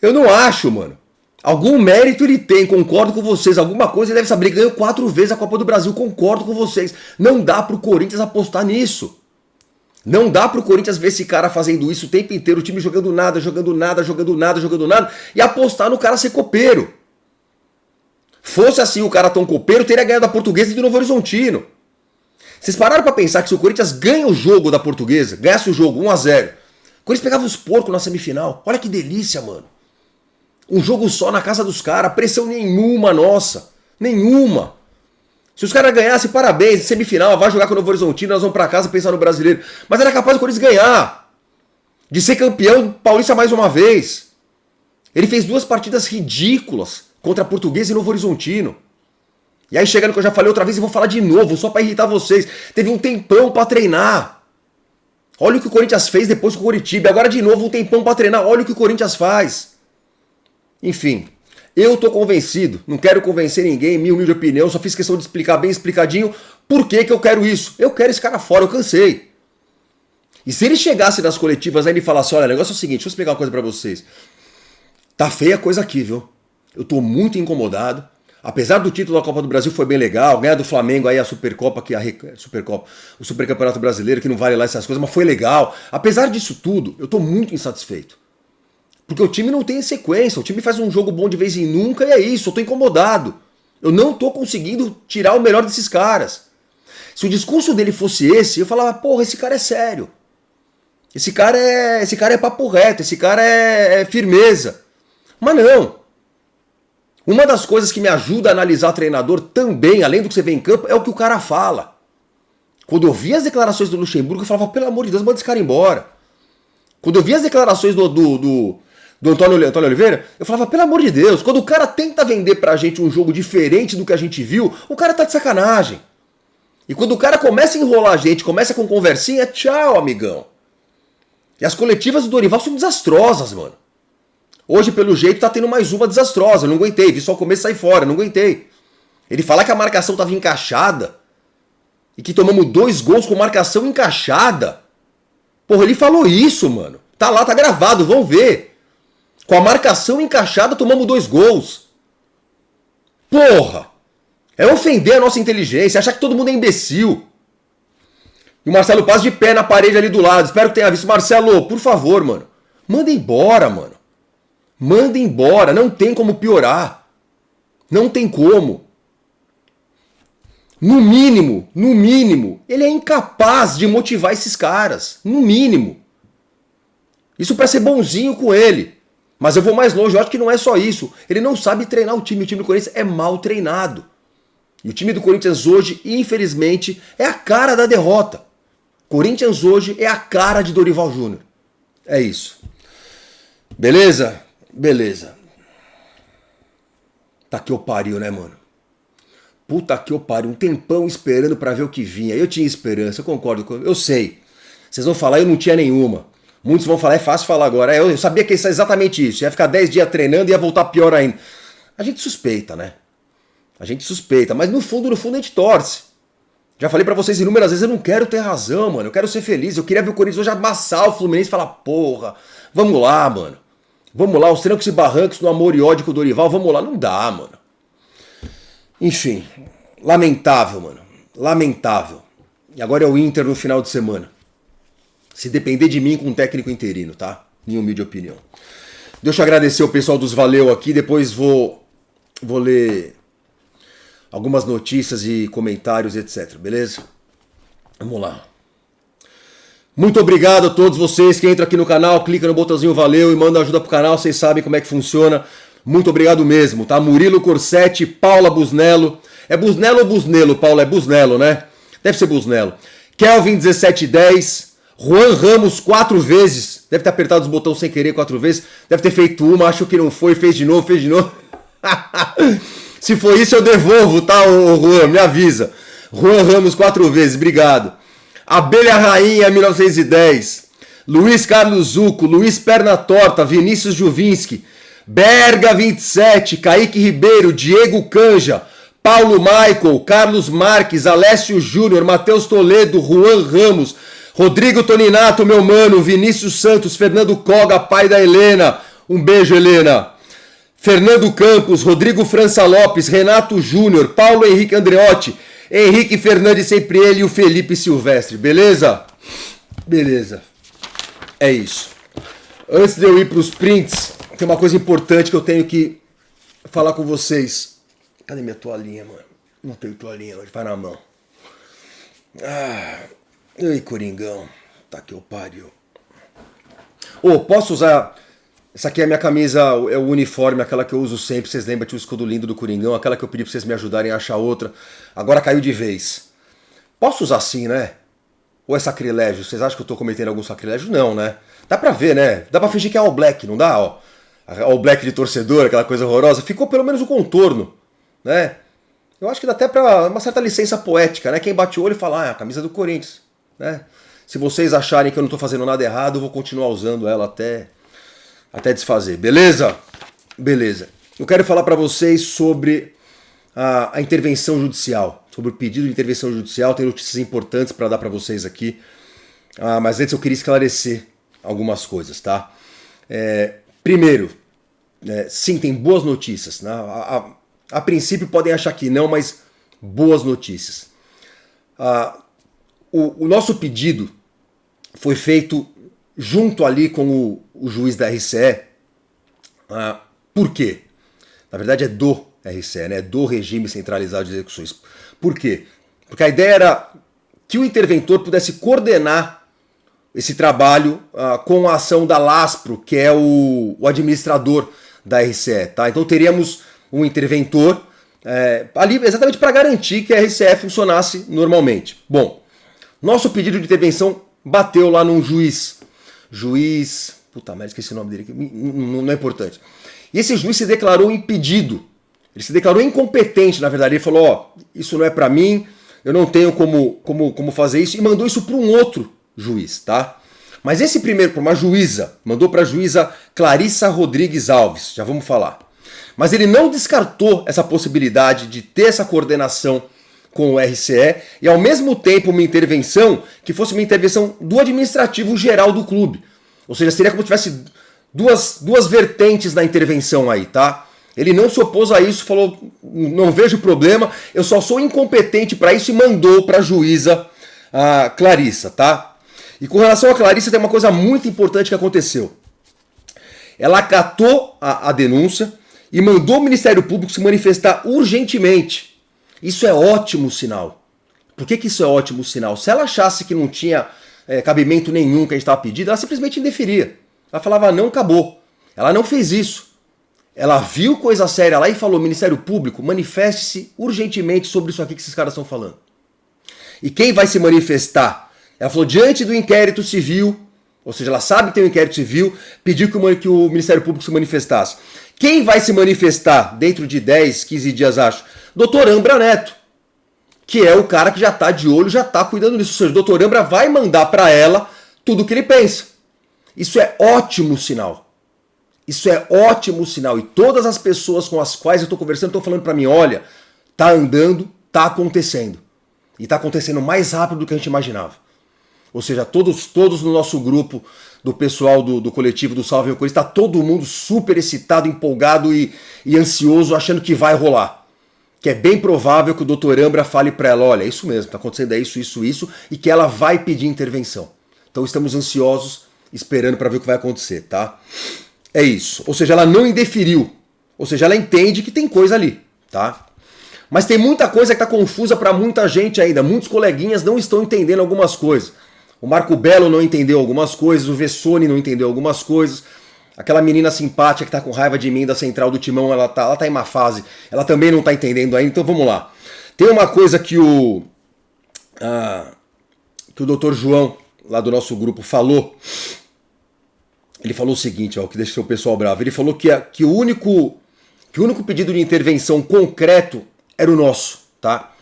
eu não acho, mano. Algum mérito ele tem, concordo com vocês. Alguma coisa ele deve saber. Ele ganhou 4 vezes a Copa do Brasil, concordo com vocês. Não dá pro Corinthians apostar nisso. Não dá pro Corinthians ver esse cara fazendo isso o tempo inteiro, o time jogando nada, jogando nada, jogando nada, jogando nada, e apostar no cara ser copeiro. Fosse assim o cara tão copeiro, teria ganhado da Portuguesa e do Novo Horizontino. Vocês pararam pra pensar que se o Corinthians ganha o jogo da Portuguesa, ganhasse o jogo 1-0, o Corinthians pegava os porcos na semifinal. Olha que delícia, mano. Um jogo só na casa dos caras, pressão nenhuma nossa. Nenhuma. Se os caras ganhassem, parabéns, semifinal, vai jogar com o Novo Horizontino, nós vamos pra casa pensar no brasileiro. Mas era capaz do Corinthians ganhar. De ser campeão paulista mais uma vez. Ele fez 2 partidas ridículas contra a Portuguesa e Novo Horizontino. E aí chega no que eu já falei outra vez e vou falar de novo, só pra irritar vocês. Teve um tempão pra treinar. Olha o que o Corinthians fez depois com o Coritiba. Agora de novo um tempão pra treinar, olha o que o Corinthians faz. Enfim, eu tô convencido, não quero convencer ninguém, minha humilde opinião, só fiz questão de explicar bem explicadinho por que eu quero isso. Eu quero esse cara fora, eu cansei. E se ele chegasse nas coletivas aí e falasse, olha, o negócio é o seguinte, deixa eu explicar uma coisa pra vocês. Tá feia a coisa aqui, viu? Eu tô muito incomodado. Apesar do título da Copa do Brasil foi bem legal, ganhar do Flamengo aí a Supercopa, o Supercampeonato Brasileiro, que não vale lá essas coisas, mas foi legal. Apesar disso tudo, eu tô muito insatisfeito. Porque o time não tem sequência, o time faz um jogo bom de vez em nunca e é isso, eu tô incomodado. Eu não tô conseguindo tirar o melhor desses caras. Se o discurso dele fosse esse, eu falava, porra, esse cara é sério. Esse cara é papo reto, esse cara é firmeza. Mas não. Uma das coisas que me ajuda a analisar treinador também, além do que você vê em campo, é o que o cara fala. Quando eu vi as declarações do Luxemburgo, eu falava, pelo amor de Deus, manda esse cara embora. Quando eu vi as declarações do Antônio Oliveira, eu falava, pelo amor de Deus, quando o cara tenta vender pra gente um jogo diferente do que a gente viu, o cara tá de sacanagem. E quando o cara começa a enrolar a gente, começa com conversinha, tchau, amigão. E as coletivas do Dorival são desastrosas, mano. Hoje, pelo jeito, tá tendo mais uma desastrosa, eu não aguentei, vi só o começo sair fora, não aguentei. Ele falar que a marcação tava encaixada e que tomamos 2 gols com marcação encaixada. Porra, ele falou isso, mano. Tá lá, tá gravado, vão ver. Com a marcação encaixada, tomamos 2 gols. Porra! É ofender a nossa inteligência, achar que todo mundo é imbecil. E o Marcelo Paz de pé na parede ali do lado. Espero que tenha visto. Marcelo, por favor, mano. Manda embora, mano. Manda embora. Não tem como piorar. Não tem como. No mínimo, ele é incapaz de motivar esses caras. No mínimo. Isso pra ser bonzinho com ele. Mas eu vou mais longe, eu acho que não é só isso. Ele não sabe treinar o time do Corinthians é mal treinado. E o time do Corinthians hoje, infelizmente, é a cara da derrota. Corinthians hoje é a cara de Dorival Júnior. É isso. Beleza? Beleza. Tá que eu pariu, né, mano? Puta que eu pariu. Um tempão esperando pra ver o que vinha. Eu tinha esperança, eu concordo com... Eu sei. Vocês vão falar, eu não tinha nenhuma. Muitos vão falar, é fácil falar agora. Eu sabia que ia ser exatamente isso. Ia ficar 10 dias treinando e ia voltar pior ainda. A gente suspeita, né? A gente suspeita, mas no fundo a gente torce. Já falei pra vocês inúmeras vezes, eu não quero ter razão, mano. Eu quero ser feliz. Eu queria ver o Corinthians hoje amassar o Fluminense e falar, porra, vamos lá, mano. Vamos lá, os trancos e barrancos no amor e ódio com o Dorival, vamos lá. Não dá, mano. Enfim, lamentável, mano. Lamentável. E agora é o Inter no final de semana. Se depender de mim com um técnico interino, tá? Minha humilde opinião. Deixa eu agradecer o pessoal dos Valeu aqui, depois vou ler algumas notícias e comentários, etc, beleza? Vamos lá. Muito obrigado a todos vocês que entram aqui no canal, clica no botãozinho Valeu e manda ajuda pro canal, vocês sabem como é que funciona. Muito obrigado mesmo, tá? Murilo Corsetti, Paula Busnello. É Busnello ou Busnello, Paula? É Busnello, né? Deve ser Busnello. Kelvin 1710, Juan Ramos 4 vezes. Deve ter apertado os botões sem querer 4 vezes. Deve ter feito uma, achou que não foi, fez de novo, fez de novo. Se for isso eu devolvo, tá, ô Juan? Me avisa. Juan Ramos 4 vezes, obrigado. Abelha Rainha 1910, Luiz Carlos Zucco, Luiz Perna Torta, Vinícius Juvinski, Berga 27, Kaique Ribeiro, Diego Canja, Paulo Michael, Carlos Marques, Alessio Júnior, Matheus Toledo, Juan Ramos, Rodrigo Toninato, meu mano, Vinícius Santos, Fernando Koga, pai da Helena, um beijo, Helena. Fernando Campos, Rodrigo França Lopes, Renato Júnior, Paulo Henrique Andreotti, Henrique Fernandes, sempre ele e o Felipe Silvestre, beleza? Beleza. É isso. Antes de eu ir para os prints, tem uma coisa importante que eu tenho que falar com vocês. Cadê minha toalhinha, mano? Não tenho toalhinha hoje, vai na mão. Ei, Coringão. Tá que eu pariu. Posso usar... Essa aqui é a minha camisa, é o uniforme, aquela que eu uso sempre. Vocês lembram, tinha o escudo lindo do Coringão, aquela que eu pedi pra vocês me ajudarem a achar outra. Agora caiu de vez. Posso usar assim, né? Ou é sacrilégio? Vocês acham que eu tô cometendo algum sacrilégio? Não, né? Dá pra ver, né? Dá pra fingir que é All Black, não dá? Ó, All Black de torcedor, aquela coisa horrorosa. Ficou pelo menos o contorno, né? Eu acho que dá até pra uma certa licença poética, né? Quem bate o olho fala, é a camisa do Corinthians, né? Se vocês acharem que eu não tô fazendo nada errado, eu vou continuar usando ela até desfazer, beleza? Beleza. Eu quero falar para vocês sobre a intervenção judicial, sobre o pedido de intervenção judicial. Tem notícias importantes para dar para vocês aqui, mas antes eu queria esclarecer algumas coisas, tá? Primeiro, sim, tem boas notícias, né? A princípio podem achar que não, mas boas notícias. O nosso pedido foi feito junto ali com o juiz da RCE. Por quê? Na verdade é do RCE, né? Do Regime Centralizado de Execuções. Por quê? Porque a ideia era que o interventor pudesse coordenar esse trabalho com a ação da LASPRO, que é o administrador da RCE. Tá? Então teríamos um interventor ali exatamente para garantir que a RCE funcionasse normalmente. Bom, nosso pedido de intervenção bateu lá num juiz. Puta merda, esqueci o nome dele, não é importante. E esse juiz se declarou impedido. Ele se declarou incompetente, na verdade. Ele falou, isso não é pra mim, eu não tenho como fazer isso, e mandou isso para um outro juiz, tá? Mas esse primeiro, para uma juíza, mandou para a juíza Clarissa Rodrigues Alves, já vamos falar. Mas ele não descartou essa possibilidade de ter essa coordenação com o RCE e ao mesmo tempo uma intervenção que fosse uma intervenção do administrativo geral do clube. Ou seja, seria como se tivesse duas vertentes na intervenção aí, tá? Ele não se opôs a isso, falou, não vejo problema, eu só sou incompetente para isso e mandou para a juíza Clarissa, tá? E com relação a Clarissa tem uma coisa muito importante que aconteceu. Ela acatou a denúncia e mandou o Ministério Público se manifestar urgentemente. Isso é ótimo sinal. Por que isso é ótimo sinal? Se ela achasse que não tinha cabimento nenhum que a gente estava pedindo, ela simplesmente indeferia. Ela falava, não, acabou. Ela não fez isso. Ela viu coisa séria lá e falou, Ministério Público, manifeste-se urgentemente sobre isso aqui que esses caras estão falando. E quem vai se manifestar? Ela falou, diante do inquérito civil, ou seja, ela sabe que tem um inquérito civil, pediu que o Ministério Público se manifestasse. Quem vai se manifestar dentro de 10, 15 dias, acho? Doutor Ambra Neto, que é o cara que já está de olho, já está cuidando disso. Ou seja, o doutor Ambra vai mandar para ela tudo o que ele pensa. Isso é ótimo sinal. Isso é ótimo sinal. E todas as pessoas com as quais eu estou conversando estão falando para mim, olha, tá andando, tá acontecendo. E tá acontecendo mais rápido do que a gente imaginava. Ou seja, todos no nosso grupo, do pessoal do coletivo do Salve o Corinthians, está todo mundo super excitado, empolgado e ansioso, achando que vai rolar. Que é bem provável que o Dr. Ambra fale para ela, olha, é isso mesmo, está acontecendo isso, e que ela vai pedir intervenção. Então estamos ansiosos, esperando para ver o que vai acontecer, tá? É isso. Ou seja, ela não indeferiu. Ou seja, ela entende que tem coisa ali, tá? Mas tem muita coisa que está confusa para muita gente ainda. Muitos coleguinhas não estão entendendo algumas coisas. O Marco Belo não entendeu algumas coisas, o Vessone não entendeu algumas coisas. Aquela menina simpática que tá com raiva de mim da central do Timão, ela tá em má fase. Ela também não tá entendendo ainda, então vamos lá. Tem uma coisa que o Dr. João, lá do nosso grupo, falou. Ele falou o seguinte, ó, que deixou o pessoal bravo. Ele falou que o único pedido de intervenção concreto era o nosso, tá?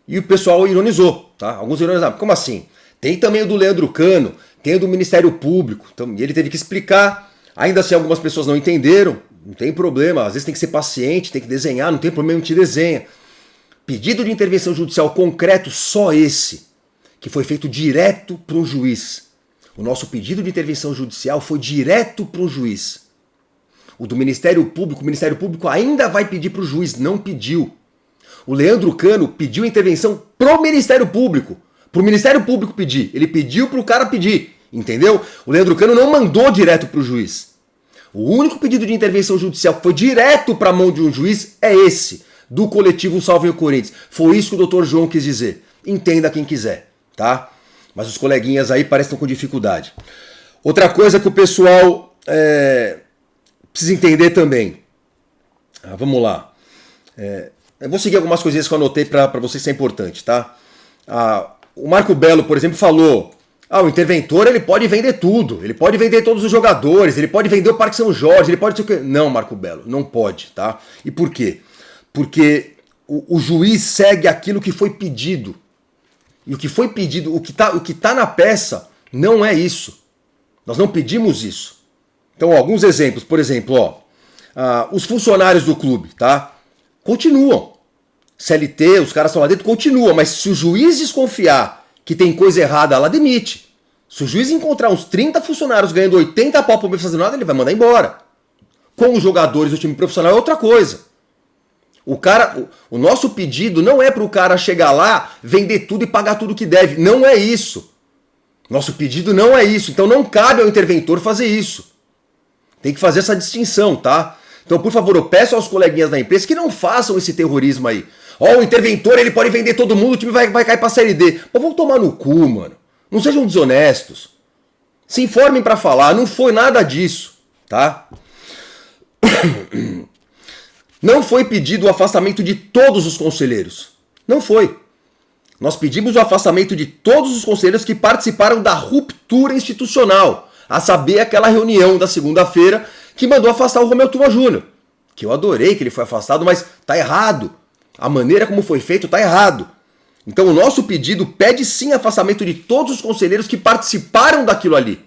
E o pessoal ironizou, tá? Alguns ironizaram. Como assim? Tem também o do Leandro Cano, tem o do Ministério Público. Então, ele teve que explicar. Ainda assim, algumas pessoas não entenderam. Não tem problema. Às vezes tem que ser paciente, tem que desenhar. Não tem problema, a gente desenha. Pedido de intervenção judicial concreto, só esse, que foi feito direto para um juiz. O nosso pedido de intervenção judicial foi direto para um juiz. O do Ministério Público ainda vai pedir para o juiz, não pediu. O Leandro Cano pediu intervenção pro Ministério Público. Pro Ministério Público pedir. Ele pediu pro cara pedir. Entendeu? O Leandro Cano não mandou direto pro juiz. O único pedido de intervenção judicial que foi direto pra mão de um juiz é esse. Do coletivo Salve o Corinthians. Foi isso que o Dr. João quis dizer. Entenda quem quiser, tá? Mas os coleguinhas aí parecem que estão com dificuldade. Outra coisa que o pessoal precisa entender também. Vamos lá. Eu vou seguir algumas coisinhas que eu anotei pra vocês, isso é importante, tá? O Marco Belo, por exemplo, falou: o interventor ele pode vender tudo, ele pode vender todos os jogadores, ele pode vender o Parque São Jorge, ele pode... Não, Marco Belo, não pode, tá? E por quê? Porque o juiz segue aquilo que foi pedido. E o que foi pedido, o que tá na peça, não é isso. Nós não pedimos isso. Então, alguns exemplos. Por exemplo, os funcionários do clube, tá? Continuam. CLT, os caras estão lá dentro, continuam, mas se o juiz desconfiar que tem coisa errada lá, demite. Se o juiz encontrar uns 30 funcionários ganhando 80 pau por mês fazendo nada, ele vai mandar embora. Com os jogadores do time profissional é outra coisa. O nosso pedido não é para o cara chegar lá, vender tudo e pagar tudo que deve. Não é isso. Nosso pedido não é isso. Então não cabe ao interventor fazer isso. Tem que fazer essa distinção, tá? Então, por favor, eu peço aos coleguinhas da imprensa que não façam esse terrorismo aí. O interventor, ele pode vender todo mundo, o time vai cair pra Série D. Pô, vão tomar no cu, mano. Não sejam desonestos. Se informem pra falar, não foi nada disso, tá? Não foi pedido o afastamento de todos os conselheiros. Não foi. Nós pedimos o afastamento de todos os conselheiros que participaram da ruptura institucional. A saber, aquela reunião da segunda-feira que mandou afastar o Romeu Tuma Júnior. Que eu adorei que ele foi afastado, mas tá errado. A maneira como foi feito tá errado. Então o nosso pedido pede sim afastamento de todos os conselheiros que participaram daquilo ali.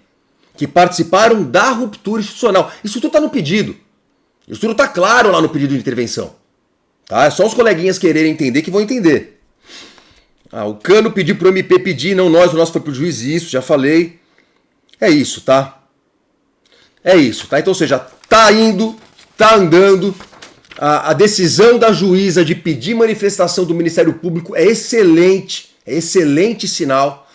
Que participaram da ruptura institucional. Isso tudo tá no pedido. Isso tudo tá claro lá no pedido de intervenção. Tá? É só os coleguinhas quererem entender que vão entender. O Cano pediu pro MP pedir, não nós, o nosso foi pro juiz, isso, já falei. É isso, tá? É isso, tá? Então, ou seja, tá indo, tá andando. A decisão da juíza de pedir manifestação do Ministério Público é excelente sinal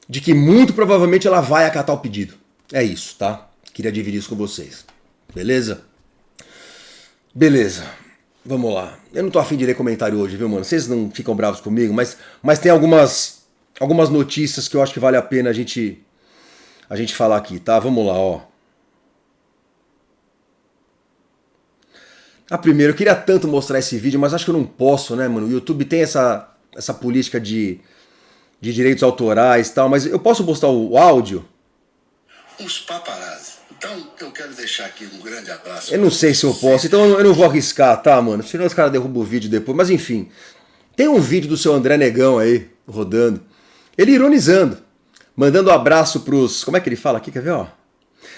de que muito provavelmente ela vai acatar o pedido. É isso, tá? Queria dividir isso com vocês. Beleza? Beleza. Vamos lá. Eu não tô afim de ler comentário hoje, viu, mano? Vocês não ficam bravos comigo, mas tem algumas notícias que eu acho que vale a pena a gente falar aqui, tá? Vamos lá, ó. Primeiro, eu queria tanto mostrar esse vídeo, mas acho que eu não posso, né, mano? O YouTube tem essa política de direitos autorais e tal, mas eu posso postar o áudio? Os paparazzi. Então, eu quero deixar aqui um grande abraço. Eu não sei se eu posso, então eu não vou arriscar, tá, mano? Senão os caras derrubam o vídeo depois. Mas enfim, tem um vídeo do seu André Negão aí, rodando. Ele ironizando, mandando um abraço pros... Como é que ele fala aqui? Quer ver, ó?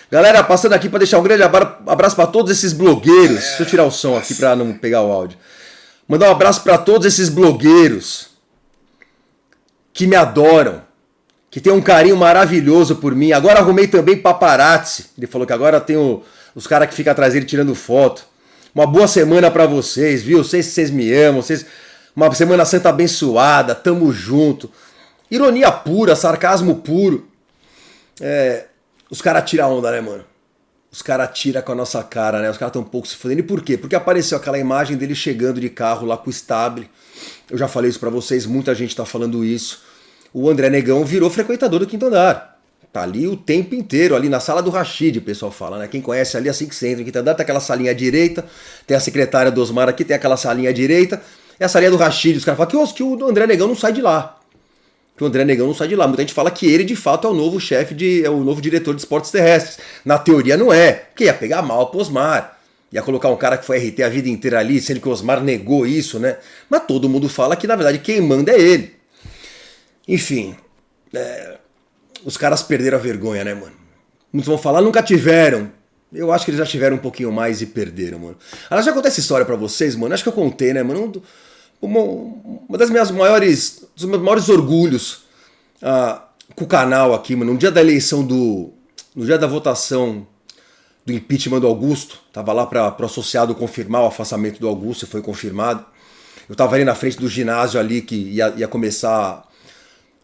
Galera, passando aqui para deixar um grande abraço para todos esses blogueiros. Deixa eu tirar o som aqui para não pegar o áudio. Mandar um abraço para todos esses blogueiros que me adoram, que tem um carinho maravilhoso por mim. Agora arrumei também paparazzi. Ele falou que agora tem os caras que ficam atrás dele tirando foto. Uma boa semana para vocês, viu? Sei se vocês me amam, uma Semana Santa abençoada, tamo junto. Ironia pura, sarcasmo puro. Os caras tiram onda, né, mano? Os caras tiram com a nossa cara, né? Os caras estão um pouco se fudendo. E por quê? Porque apareceu aquela imagem dele chegando de carro lá com o Stable. Eu já falei isso pra vocês, muita gente tá falando isso. O André Negão virou frequentador do quinto andar. Tá ali o tempo inteiro, ali na sala do Rashid, o pessoal fala, né? Quem conhece ali, assim que você entra no quinto andar, tem aquela salinha à direita, tem a secretária do Osmar aqui, tem aquela salinha à direita, é a salinha do Rashid. Os caras falam que o André Negão não sai de lá. Que o André Negão não sai de lá. Muita gente fala que ele, de fato, é o novo chefe, é o novo diretor de esportes terrestres. Na teoria não é, porque ia pegar mal pro Osmar. Ia colocar um cara que foi RT a vida inteira ali, sendo que o Osmar negou isso, né? Mas todo mundo fala que, na verdade, quem manda é ele. Enfim, os caras perderam a vergonha, né, mano? Muitos vão falar, nunca tiveram. Eu acho que eles já tiveram um pouquinho mais e perderam, mano. Aliás, já contei essa história pra vocês, mano. Acho que eu contei, né, mano? Uma das minhas maiores, dos meus maiores orgulhos com o canal aqui, mano. No dia da eleição no dia da votação do impeachment do Augusto, tava lá para o associado confirmar o afastamento do Augusto e foi confirmado. Eu tava ali na frente do ginásio ali que ia começar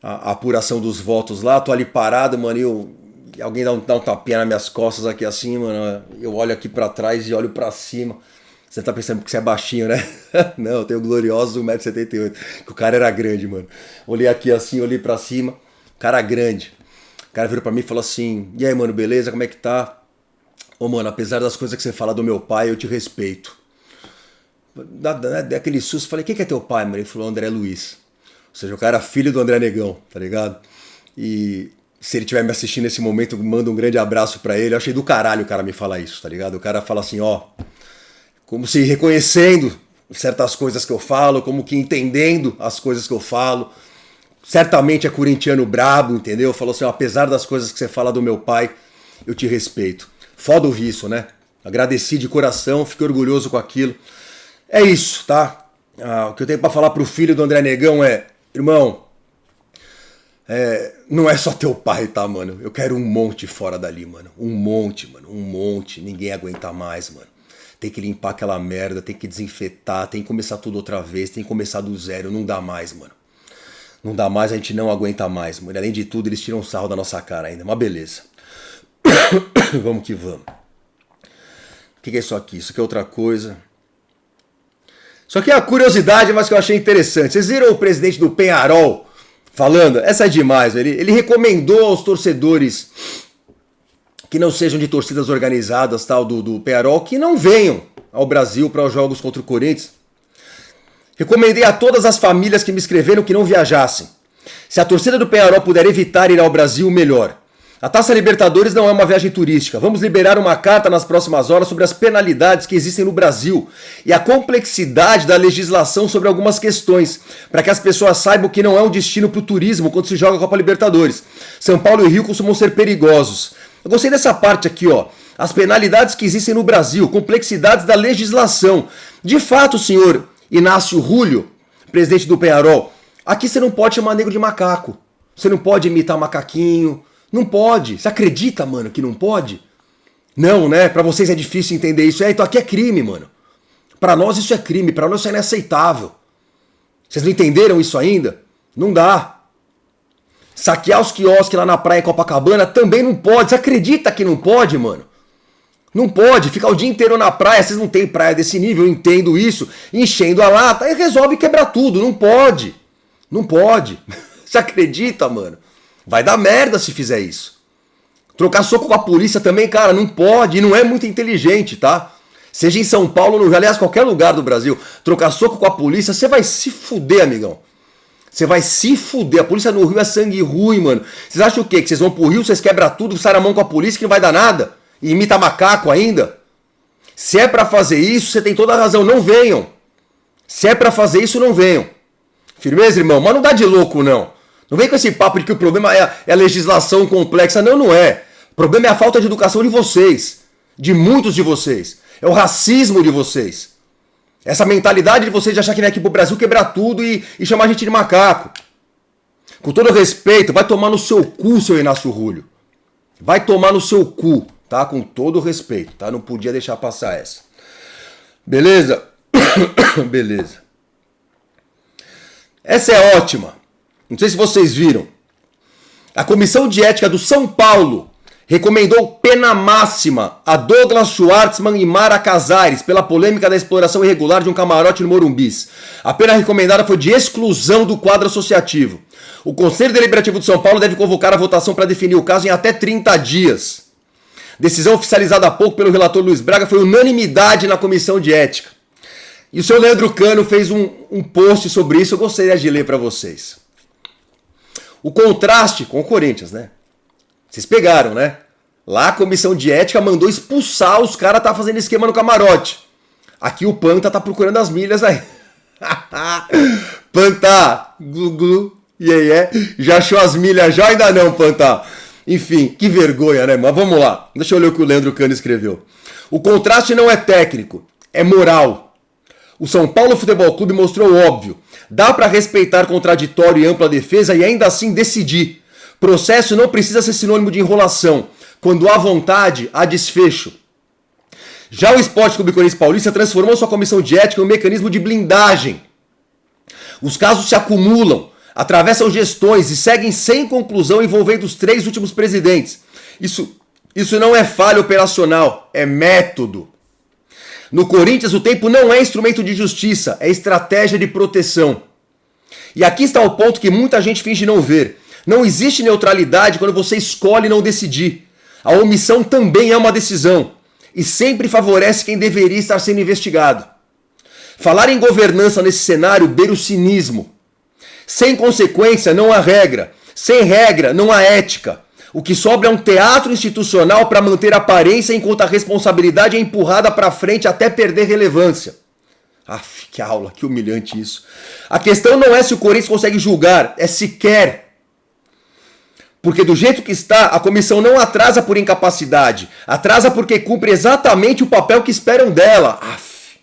a apuração dos votos lá, tô ali parado, mano, e alguém dá um tapinha nas minhas costas aqui assim, mano, eu olho aqui pra trás e olho pra cima. Você tá pensando que você é baixinho, né? Não, eu tenho gloriosos 1,78m, que o cara era grande, mano. Olhei aqui assim, olhei pra cima, cara grande. O cara virou pra mim e falou assim, e aí, mano, beleza, como é que tá? Ô, mano, apesar das coisas que você fala do meu pai, eu te respeito. Daquele susto, falei, quem que é teu pai, mano? Ele falou, André Luiz. Ou seja, o cara era filho do André Negão, tá ligado? E se ele estiver me assistindo nesse momento, manda um grande abraço pra ele. Eu achei do caralho o cara me falar isso, tá ligado? O cara fala assim, ó, como se reconhecendo certas coisas que eu falo, como que entendendo as coisas que eu falo. Certamente é corintiano brabo, entendeu? Falou assim, ó, apesar das coisas que você fala do meu pai, eu te respeito. Foda ouvir isso, né? Agradeci de coração, fiquei orgulhoso com aquilo. É isso, tá? O que eu tenho pra falar pro filho do André Negão é, irmão, não é só teu pai, tá, mano? Eu quero um monte fora dali, mano. Um monte, mano. Um monte. Ninguém aguenta mais, mano. Tem que limpar aquela merda, tem que desinfetar, tem que começar tudo outra vez, tem que começar do zero. Não dá mais, mano. Não dá mais, a gente não aguenta mais, mano. Além de tudo, eles tiram sarro da nossa cara ainda. Mas beleza. Vamos que vamos. O que é isso aqui? Isso aqui é outra coisa. Isso aqui é a curiosidade, mas que eu achei interessante. Vocês viram o presidente do Peñarol falando? Essa é demais. Ele recomendou aos torcedores que não sejam de torcidas organizadas, tal, do Peñarol, que não venham ao Brasil para os jogos contra o Corinthians. Recomendei a todas as famílias que me escreveram que não viajassem. Se a torcida do Peñarol puder evitar ir ao Brasil, melhor. A Taça Libertadores não é uma viagem turística. Vamos liberar uma carta nas próximas horas sobre as penalidades que existem no Brasil e a complexidade da legislação sobre algumas questões, para que as pessoas saibam que não é um destino para o turismo quando se joga a Copa Libertadores. São Paulo e Rio costumam ser perigosos. Eu gostei dessa parte aqui, ó. As penalidades que existem no Brasil, complexidades da legislação. De fato, senhor Inácio Rúlio, presidente do Peñarol, aqui você não pode chamar negro de macaco. Você não pode imitar macaquinho. Não pode. Você acredita, mano, que não pode? Não, né? Pra vocês é difícil entender isso. Então aqui é crime, mano. Pra nós isso é crime. Pra nós isso é inaceitável. Vocês não entenderam isso ainda? Não dá. Saquear os quiosques lá na praia em Copacabana também não pode. Você acredita que não pode, mano? Não pode. Ficar o dia inteiro na praia. Vocês não têm praia desse nível, eu entendo isso. Enchendo a lata e resolve quebrar tudo. Não pode. Não pode. Você acredita, mano? Vai dar merda se fizer isso. Trocar soco com a polícia também, cara, não pode. E não é muito inteligente, tá? Seja em São Paulo, no Rio, aliás, qualquer lugar do Brasil. Trocar soco com a polícia, você vai se fuder, amigão. Você vai se fuder. A polícia no Rio é sangue ruim, mano. Vocês acham o quê? Que vocês vão pro Rio, vocês quebram tudo, saem a mão com a polícia que não vai dar nada? E imita macaco ainda? Se é pra fazer isso, você tem toda a razão. Não venham. Se é pra fazer isso, não venham. Firmeza, irmão? Mas não dá de louco, não. Não vem com esse papo de que o problema é a legislação complexa. Não, não é. O problema é a falta de educação de vocês. De muitos de vocês. É o racismo de vocês. Essa mentalidade de vocês de achar que vem aqui pro Brasil quebrar tudo e chamar a gente de macaco. Com todo respeito, vai tomar no seu cu, seu Inácio Rulho. Vai tomar no seu cu, tá? Com todo respeito, tá? Não podia deixar passar essa. Beleza? Beleza. Essa é ótima. Não sei se vocês viram. A Comissão de Ética do São Paulo recomendou pena máxima a Douglas Schwartzman e Mara Casares pela polêmica da exploração irregular de um camarote no Morumbis. A pena recomendada foi de exclusão do quadro associativo. O Conselho Deliberativo de São Paulo deve convocar a votação para definir o caso em até 30 dias. Decisão oficializada há pouco pelo relator Luiz Braga foi unanimidade na Comissão de Ética. E o seu Leandro Cano fez um post sobre isso, eu gostaria de ler para vocês. O contraste com o Corinthians, né? Vocês pegaram, né? Lá a Comissão de Ética mandou expulsar os caras que tá fazendo esquema no camarote. Aqui o Panta tá procurando as milhas aí. Panta, glu, já achou as milhas já? Ainda não, Panta. Enfim, que vergonha, né? Mas vamos lá. Deixa eu ler o que o Leandro Cano escreveu. O contraste não é técnico, é moral. O São Paulo Futebol Clube mostrou óbvio. Dá para respeitar contraditório e ampla defesa e ainda assim decidir. Processo não precisa ser sinônimo de enrolação. Quando há vontade, há desfecho. Já o Esporte Clube Corinthians Paulista transformou sua comissão de ética em um mecanismo de blindagem. Os casos se acumulam, atravessam gestões e seguem sem conclusão envolvendo os 3 últimos presidentes. Isso não é falha operacional, é método. No Corinthians, o tempo não é instrumento de justiça, é estratégia de proteção. E aqui está o ponto que muita gente finge não ver. Não existe neutralidade quando você escolhe não decidir. A omissão também é uma decisão. E sempre favorece quem deveria estar sendo investigado. Falar em governança nesse cenário beira o cinismo. Sem consequência não há regra. Sem regra não há ética. O que sobra é um teatro institucional para manter a aparência enquanto a responsabilidade é empurrada para frente até perder relevância. Aff, que aula, que humilhante isso. A questão não é se o Corinthians consegue julgar, é se quer. Porque do jeito que está, a comissão não atrasa por incapacidade, atrasa porque cumpre exatamente o papel que esperam dela. Aff.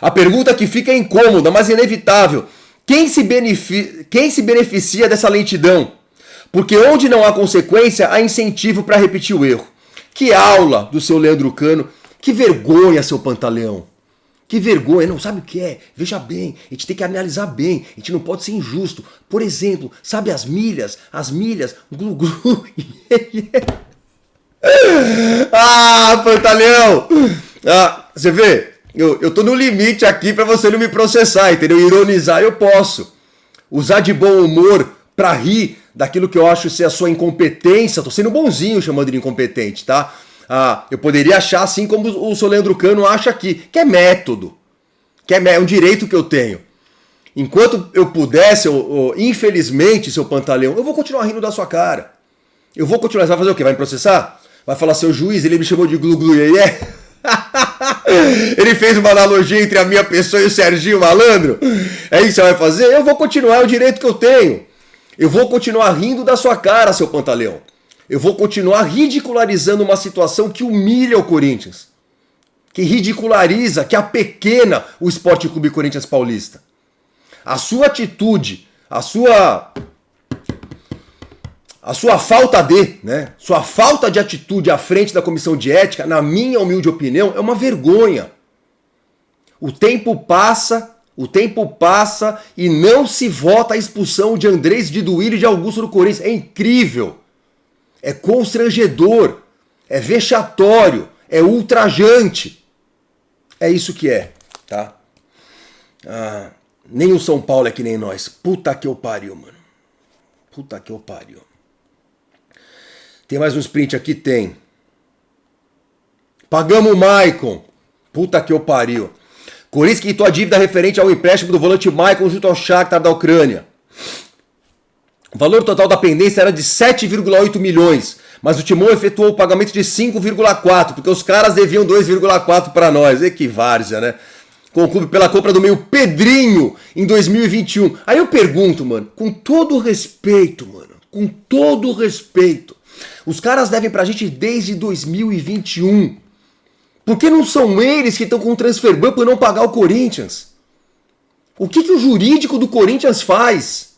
A pergunta que fica é incômoda, mas inevitável. Quem se beneficia dessa lentidão? Porque onde não há consequência, há incentivo para repetir o erro. Que aula do seu Leandro Cano. Que vergonha, seu Pantaleão. Que vergonha. Não, sabe o que é? Veja bem, a gente tem que analisar bem. A gente não pode ser injusto. Por exemplo, sabe as milhas, glu, glu. Ah, Pantaleão. Você vê? Eu tô no limite aqui para você não me processar, entendeu? Ironizar eu posso. Usar de bom humor para rir daquilo que eu acho ser a sua incompetência. Tô sendo bonzinho chamando de incompetente, tá? Eu poderia achar assim como o seu Leandro Cano acha aqui, que é método. É um direito que eu tenho. Enquanto eu pudesse, infelizmente, seu Pantaleão, eu vou continuar rindo da sua cara. Eu vou continuar. Você vai fazer o quê? Vai me processar? Vai falar, seu juiz, ele me chamou de glu-glu e é? Ele fez uma analogia entre a minha pessoa e o Serginho Malandro? É isso que você vai fazer? Eu vou continuar, é o direito que eu tenho. Eu vou continuar rindo da sua cara, seu Pantaleão. Eu vou continuar ridicularizando uma situação que humilha o Corinthians. Que ridiculariza, que apequena o Esporte Clube Corinthians Paulista. A sua atitude, a sua falta de atitude à frente da comissão de ética, na minha humilde opinião, é uma vergonha. O tempo passa e não se vota a expulsão de Andrés, de Duílio e de Augusto do Corinthians. É incrível. É constrangedor. É vexatório. É ultrajante. É isso que é, tá? Nem o São Paulo é que nem nós. Puta que eu pariu, mano. Puta que eu pariu. Tem mais um sprint aqui? Tem. Pagamos o Maicon. Puta que eu pariu. Corinthians quitou a dívida referente ao empréstimo do volante Maicon junto ao Shakhtar da Ucrânia. O valor total da pendência era de 7,8 milhões, mas o Timão efetuou o pagamento de 5,4, porque os caras deviam 2,4 para nós. E que várzea, né? Com o clube pela compra do meio Pedrinho em 2021. Aí eu pergunto, mano, com todo respeito, os caras devem pra gente desde 2021. Por que não são eles que estão com o transfer ban por não pagar o Corinthians? O que o jurídico do Corinthians faz?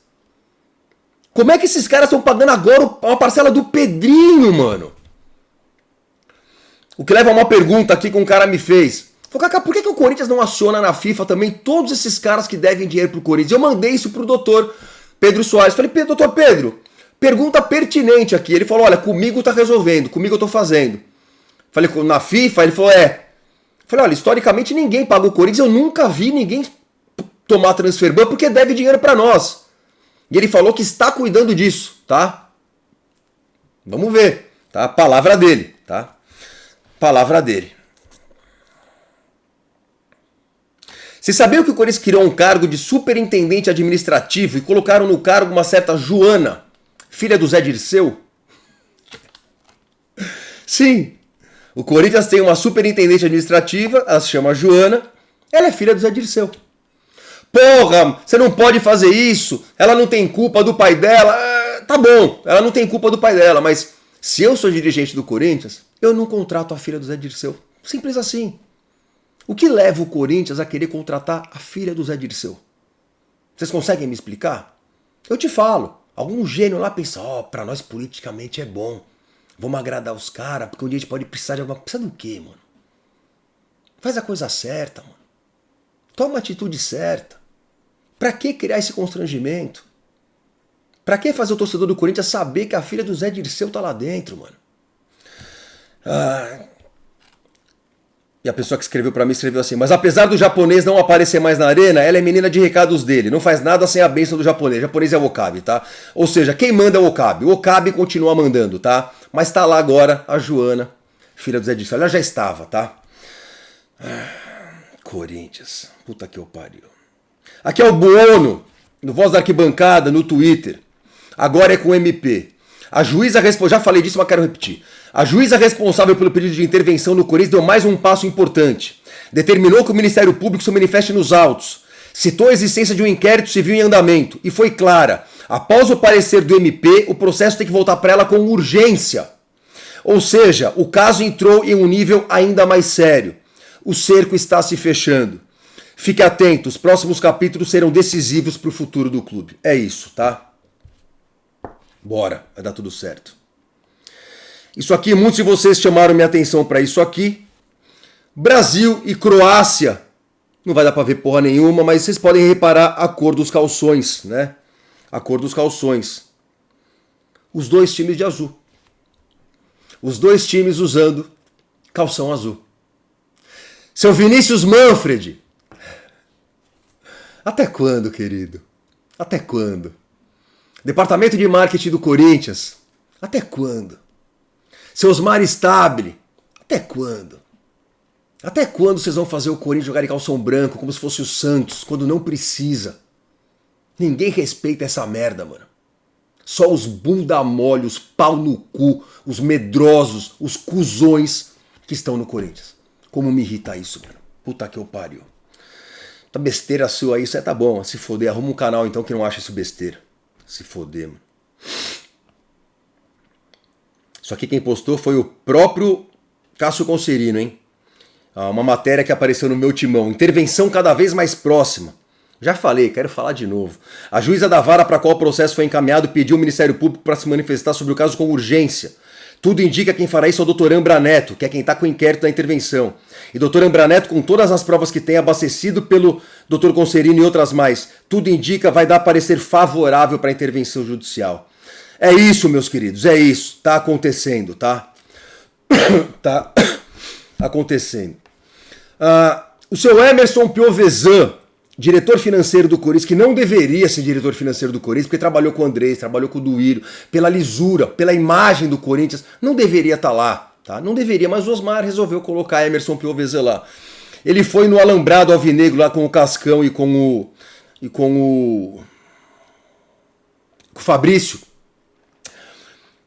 Como é que esses caras estão pagando agora uma parcela do Pedrinho, mano? O que leva a uma pergunta aqui que um cara me fez. Falei, Kaká, por que o Corinthians não aciona na FIFA também todos esses caras que devem dinheiro pro Corinthians? Eu mandei isso pro doutor Pedro Soares. Falei, doutor Pedro, pergunta pertinente aqui. Ele falou, olha, comigo tá resolvendo, comigo eu tô fazendo. Falei, na FIFA? Ele falou, é. Falei, olha, historicamente ninguém paga o Corinthians, eu nunca vi ninguém tomar transfer ban porque deve dinheiro pra nós. E ele falou que está cuidando disso, tá? Vamos ver, tá? Palavra dele, tá? Palavra dele. Vocês sabiam que o Corinthians criou um cargo de superintendente administrativo e colocaram no cargo uma certa Joana, filha do Zé Dirceu? Sim, o Corinthians tem uma superintendente administrativa, ela se chama Joana, ela é filha do Zé Dirceu. Porra, você não pode fazer isso, ela não tem culpa do pai dela. Tá bom, ela não tem culpa do pai dela, mas se eu sou dirigente do Corinthians, eu não contrato a filha do Zé Dirceu. Simples assim. O que leva o Corinthians a querer contratar a filha do Zé Dirceu? Vocês conseguem me explicar? Eu te falo. Algum gênio lá pensa, pra nós politicamente é bom. Vamos agradar os caras, porque um dia a gente pode precisar de alguma... Precisa do quê, mano? Faz a coisa certa, mano. Toma a atitude certa. Pra que criar esse constrangimento? Pra que fazer o torcedor do Corinthians saber que a filha do Zé Dirceu tá lá dentro, mano? E a pessoa que escreveu pra mim escreveu assim, mas apesar do japonês não aparecer mais na arena, ela é menina de recados dele, não faz nada sem a bênção do japonês. O japonês é o Okabe, tá? Ou seja, quem manda é o Okabe. O Okabe continua mandando, tá? Mas tá lá agora a Joana, filha do Zé Dirceu. Ela já estava, tá? Corinthians, puta que eu pariu. Aqui é o Buono, no Voz da Arquibancada, no Twitter. Agora é com o MP. A juíza responsável, já falei disso, mas quero repetir. A juíza responsável pelo pedido de intervenção no Corinthians deu mais um passo importante. Determinou que o Ministério Público se manifeste nos autos. Citou a existência de um inquérito civil em andamento e foi clara. Após o parecer do MP, o processo tem que voltar para ela com urgência. Ou seja, o caso entrou em um nível ainda mais sério. O cerco está se fechando. Fique atento, os próximos capítulos serão decisivos para o futuro do clube. É isso, tá? Bora, vai dar tudo certo. Isso aqui, muitos de vocês chamaram minha atenção para isso aqui. Brasil e Croácia. Não vai dar para ver porra nenhuma, mas vocês podem reparar a cor dos calções, né? A cor dos calções. Os dois times de azul. Os dois times usando calção azul. Seu Vinícius Manfred. Até quando, querido? Até quando? Departamento de Marketing do Corinthians. Até quando? Seu Osmar Stabile. Até quando? Até quando vocês vão fazer o Corinthians jogar em calção branco como se fosse o Santos, quando não precisa? Ninguém respeita essa merda, mano. Só os bunda mole, os pau no cu, os medrosos, os cuzões que estão no Corinthians. Como me irrita isso, mano. Puta que eu pariu. Tá besteira sua aí, isso é tá bom. Se foder, arruma um canal então que não acha isso besteira. Se foder, mano. Isso aqui quem postou foi o próprio Cássio Concerino, hein? Uma matéria que apareceu no meu timão. Intervenção cada vez mais próxima. Já falei, quero falar de novo. A juíza da vara para a qual o processo foi encaminhado pediu ao Ministério Público para se manifestar sobre o caso com urgência. Tudo indica quem fará isso é o Dr. Ambra Neto, que é quem está com o inquérito da intervenção. E Dr. Ambra Neto, com todas as provas que tem, abastecido pelo Dr. Concerino e outras mais, tudo indica vai dar parecer favorável para a intervenção judicial. É isso, meus queridos, é isso. Tá acontecendo, tá? Tá acontecendo. O seu Emerson Piovesan, diretor financeiro do Corinthians, que não deveria ser diretor financeiro do Corinthians, porque trabalhou com o Andrés, trabalhou com o Duílio, pela lisura, pela imagem do Corinthians, não deveria estar lá, tá? Não deveria, mas o Osmar resolveu colocar Emerson Piovesan lá. Ele foi no Alambrado Alvinegro lá com o Cascão e com o Fabrício.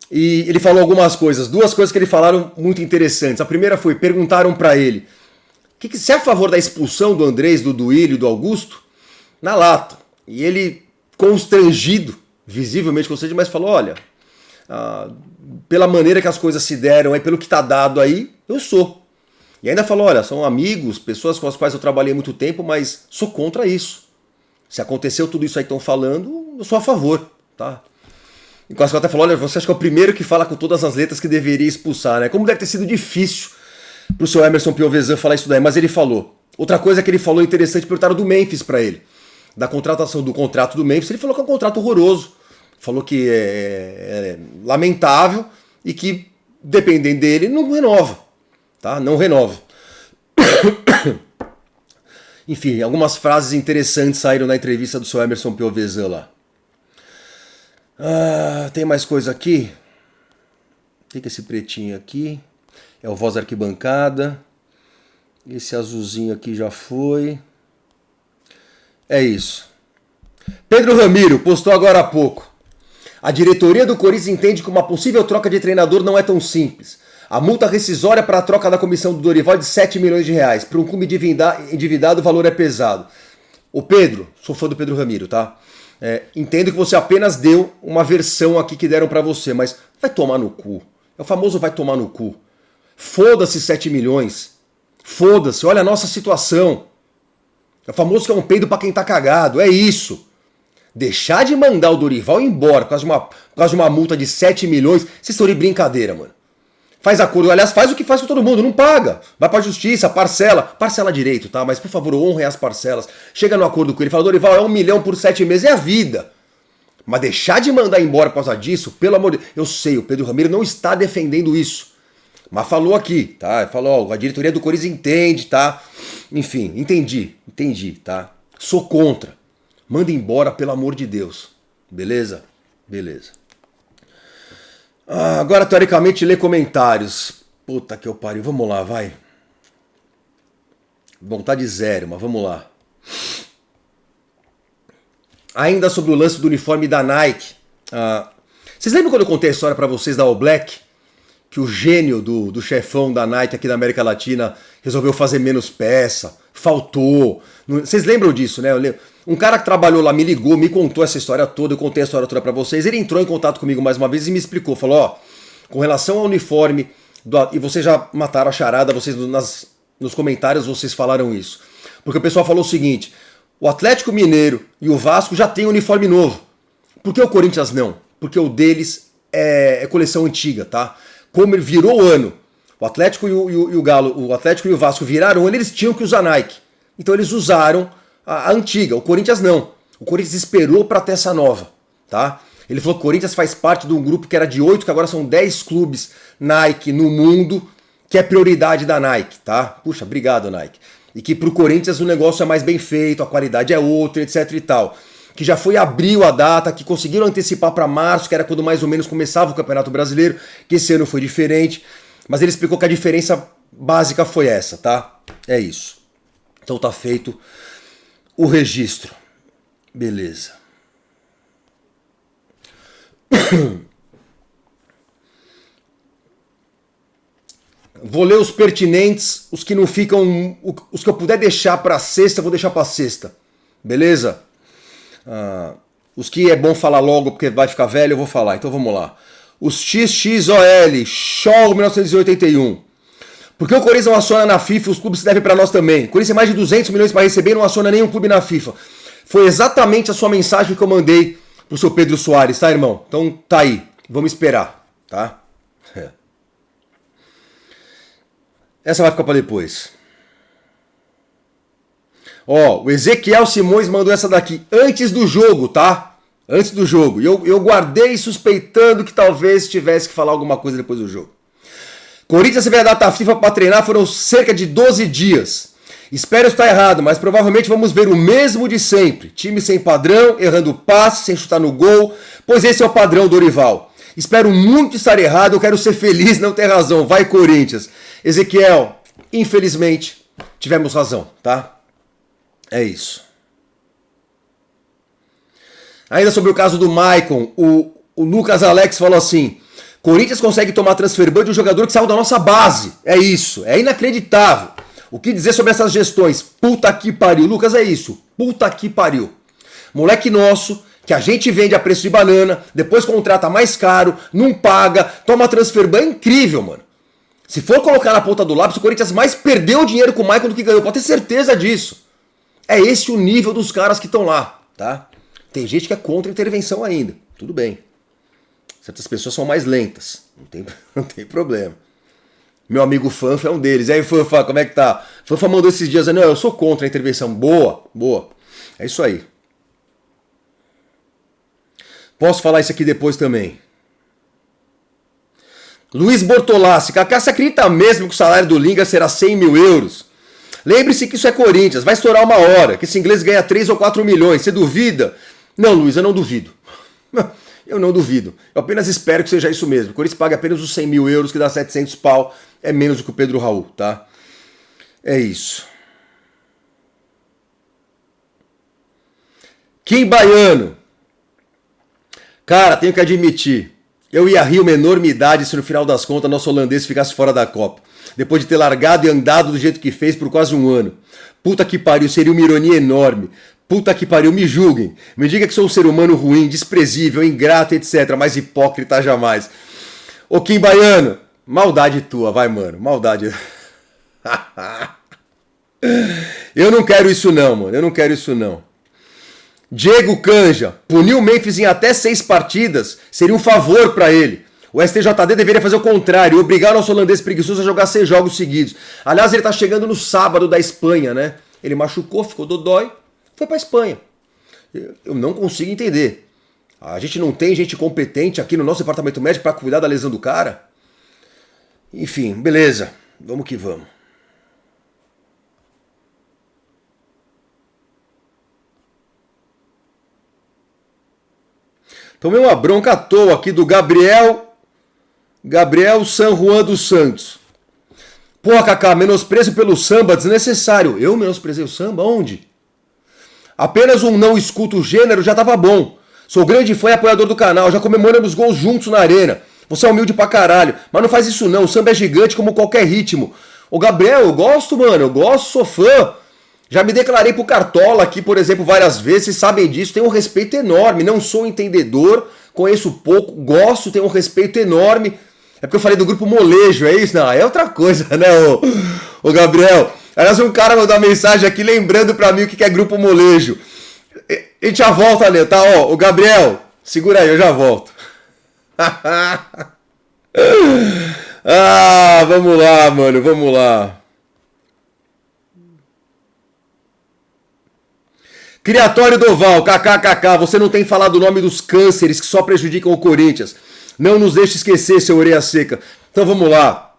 E ele falou algumas coisas, duas coisas que ele falaram muito interessantes. A primeira foi, perguntaram para ele, se é a favor da expulsão do Andrés, do Duílio e do Augusto? Na lata. E ele, constrangido, visivelmente constrangido, mas falou, olha, pela maneira que as coisas se deram, pelo que está dado aí, eu sou. E ainda falou, olha, são amigos, pessoas com as quais eu trabalhei há muito tempo, mas sou contra isso. Se aconteceu tudo isso aí que estão falando, eu sou a favor, tá? E quase que até falou, olha, você acha que é o primeiro que fala com todas as letras que deveria expulsar, né? Como deve ter sido difícil pro seu Emerson Piovesan falar isso daí, mas ele falou. Outra coisa que ele falou interessante, perguntaram do Memphis pra ele. Da contratação do contrato do Memphis, ele falou que é um contrato horroroso. Falou que é lamentável e que, dependendo dele, não renova. Tá? Não renova. Enfim, algumas frases interessantes saíram na entrevista do seu Emerson Piovesan lá. Tem mais coisa aqui? O que é esse pretinho aqui? É o Voz Arquibancada. Esse azulzinho aqui já foi. É isso. Pedro Ramiro postou agora há pouco. A diretoria do Corinthians entende que uma possível troca de treinador não é tão simples. A multa rescisória para a troca da comissão do Dorival é de 7 milhões de reais. Para um clube endividado, o valor é pesado. Ô Pedro, sou fã do Pedro Ramiro, tá? Entendo que você apenas deu uma versão aqui que deram para você, mas vai tomar no cu. É o famoso vai tomar no cu. Foda-se 7 milhões. Foda-se, olha a nossa situação. É o famoso que é um peido pra quem tá cagado, é isso. Deixar de mandar o Dorival embora por causa de uma multa de 7 milhões, vocês estão de brincadeira, mano. Faz acordo, aliás, faz o que faz com todo mundo, não paga. Vai pra justiça, parcela direito, tá? Mas por favor, honrem as parcelas. Chega no acordo com ele, fala, Dorival, é 1 milhão por 7 meses, é a vida. Mas deixar de mandar embora por causa disso, pelo amor de Deus. Eu sei, o Pedro Ramiro não está defendendo isso. Mas falou aqui, tá? Falou, ó, a diretoria do Corinthians entende, tá? Enfim, entendi, tá? Sou contra. Manda embora, pelo amor de Deus. Beleza? Beleza. Agora, teoricamente, ler comentários. Puta que eu pariu. Vamos lá, vai. Vontade zero, mas vamos lá. Ainda sobre o lance do uniforme da Nike. Vocês lembram quando eu contei a história pra vocês da All Black? Que o gênio do chefão da Nike aqui da América Latina resolveu fazer menos peça, faltou. Vocês lembram disso, né? Um cara que trabalhou lá me ligou, me contou essa história toda, eu contei a história toda pra vocês. Ele entrou em contato comigo mais uma vez e me explicou, falou, ó, com relação ao uniforme, e vocês já mataram a charada, vocês nos comentários vocês falaram isso. Porque o pessoal falou o seguinte, o Atlético Mineiro e o Vasco já tem uniforme novo. Por que o Corinthians não? Porque o deles é coleção antiga, tá? Como ele virou o ano, o Atlético e o Galo, o Atlético e o Vasco viraram o ano, eles tinham que usar Nike. Então eles usaram a antiga, o Corinthians não. O Corinthians esperou para ter essa nova, tá? Ele falou que o Corinthians faz parte de um grupo que era de 8, que agora são 10 clubes Nike no mundo, que é prioridade da Nike, tá? Puxa, obrigado Nike. E que pro Corinthians o negócio é mais bem feito, a qualidade é outra, etc e tal. Que já foi abril a data, que conseguiram antecipar para março, que era quando mais ou menos começava o Campeonato Brasileiro, que esse ano foi diferente, mas ele explicou que a diferença básica foi essa, tá? É isso. Então tá feito o registro. Beleza. Vou ler os pertinentes, os que não ficam, os que eu puder deixar para sexta, eu vou deixar para sexta. Beleza? Os que é bom falar logo porque vai ficar velho, eu vou falar. Então vamos lá. Os XXOL, Show 1981. Por que o Corinthians não aciona na FIFA? Os clubes se devem para nós também. O Corinthians tem mais de 200 milhões para receber e não aciona nenhum clube na FIFA. Foi exatamente a sua mensagem que eu mandei pro seu Pedro Soares, tá, irmão? Então tá aí. Vamos esperar, tá? Essa vai ficar para depois. Ó, o Ezequiel Simões mandou essa daqui antes do jogo, tá? Antes do jogo. E eu guardei suspeitando que talvez tivesse que falar alguma coisa depois do jogo. Corinthians teve a data FIFA para treinar, foram cerca de 12 dias. Espero estar errado, mas provavelmente vamos ver o mesmo de sempre. Time sem padrão, errando passe, sem chutar no gol, pois esse é o padrão do Dorival. Espero muito estar errado, eu quero ser feliz, não ter razão. Vai Corinthians. Ezequiel, infelizmente, tivemos razão, tá? É isso. Ainda sobre o caso do Maicon, o Lucas Alex falou assim, Corinthians consegue tomar transfer ban de um jogador que saiu da nossa base. É isso, é inacreditável. O que dizer sobre essas gestões? Puta que pariu. Lucas, é isso. Puta que pariu. Moleque nosso, que a gente vende a preço de banana, depois contrata mais caro, não paga, toma transfer ban, é incrível, mano. Se for colocar na ponta do lápis, o Corinthians mais perdeu dinheiro com o Maicon do que ganhou. Pode ter certeza disso. É esse o nível dos caras que estão lá, tá? Tem gente que é contra a intervenção ainda. Tudo bem. Certas pessoas são mais lentas. Não tem problema. Meu amigo Fanfa é um deles. E aí, Fanfa, como é que tá? Fanfa mandou esses dias, não, eu sou contra a intervenção. Boa, boa. É isso aí. Posso falar isso aqui depois também. Luiz Bortolassi, Kaká, você acredita mesmo que o salário do Linga será 100 mil euros? Lembre-se que isso é Corinthians, vai estourar uma hora, que esse inglês ganha 3 ou 4 milhões, você duvida? Não, Luiz, eu não duvido. Eu não duvido. Eu apenas espero que seja isso mesmo. O Corinthians paga apenas os 100 mil euros, que dá 700 pau, é menos do que o Pedro Raul, tá? É isso. Kim Baiano. Cara, tenho que admitir, eu ia rir uma enormidade se no final das contas nosso holandês ficasse fora da Copa. Depois de ter largado e andado do jeito que fez por quase um ano. Puta que pariu, seria uma ironia enorme. Puta que pariu, me julguem. Me diga que sou um ser humano ruim, desprezível, ingrato, etc. Mas hipócrita jamais. Ô Kim Baiano, maldade tua, vai mano, maldade. Eu não quero isso não, mano, eu não quero isso não. Diego Canja, punir o Memphis em até 6 partidas seria um favor pra ele. O STJD deveria fazer o contrário, obrigar o nosso holandês preguiçoso a jogar 6 jogos seguidos. Aliás, ele tá chegando no sábado da Espanha, né? Ele machucou, ficou dodói, foi pra Espanha. Eu não consigo entender. A gente não tem gente competente aqui no nosso departamento médico pra cuidar da lesão do cara? Enfim, beleza. Vamos que vamos. Tomei uma bronca à toa aqui do Gabriel San Juan dos Santos. Porra, Kaká, menosprezo pelo samba desnecessário. Eu menosprezei o samba? Onde? Apenas um não escuto o gênero já tava bom. Sou grande fã e apoiador do canal, já comemoramos gols juntos na arena. Você é humilde pra caralho, mas não faz isso não, o samba é gigante como qualquer ritmo. Ô Gabriel, eu gosto, mano, eu gosto, sou fã. Já me declarei pro Cartola aqui, por exemplo, várias vezes, vocês sabem disso, tenho um respeito enorme, não sou entendedor, conheço pouco, gosto, tenho um respeito enorme. É porque eu falei do grupo molejo, é isso? Não, é outra coisa, né, ô Gabriel? Aliás, um cara mandou uma mensagem aqui lembrando pra mim o que é grupo molejo. A gente já volta, Lê, tá? Ó, o Gabriel, segura aí, eu já volto. Ah, vamos lá, mano, vamos lá. Criatório Doval, kkkk, você não tem falado o nome dos cânceres que só prejudicam o Corinthians. Não nos deixe esquecer, seu orelha seca. Então vamos lá.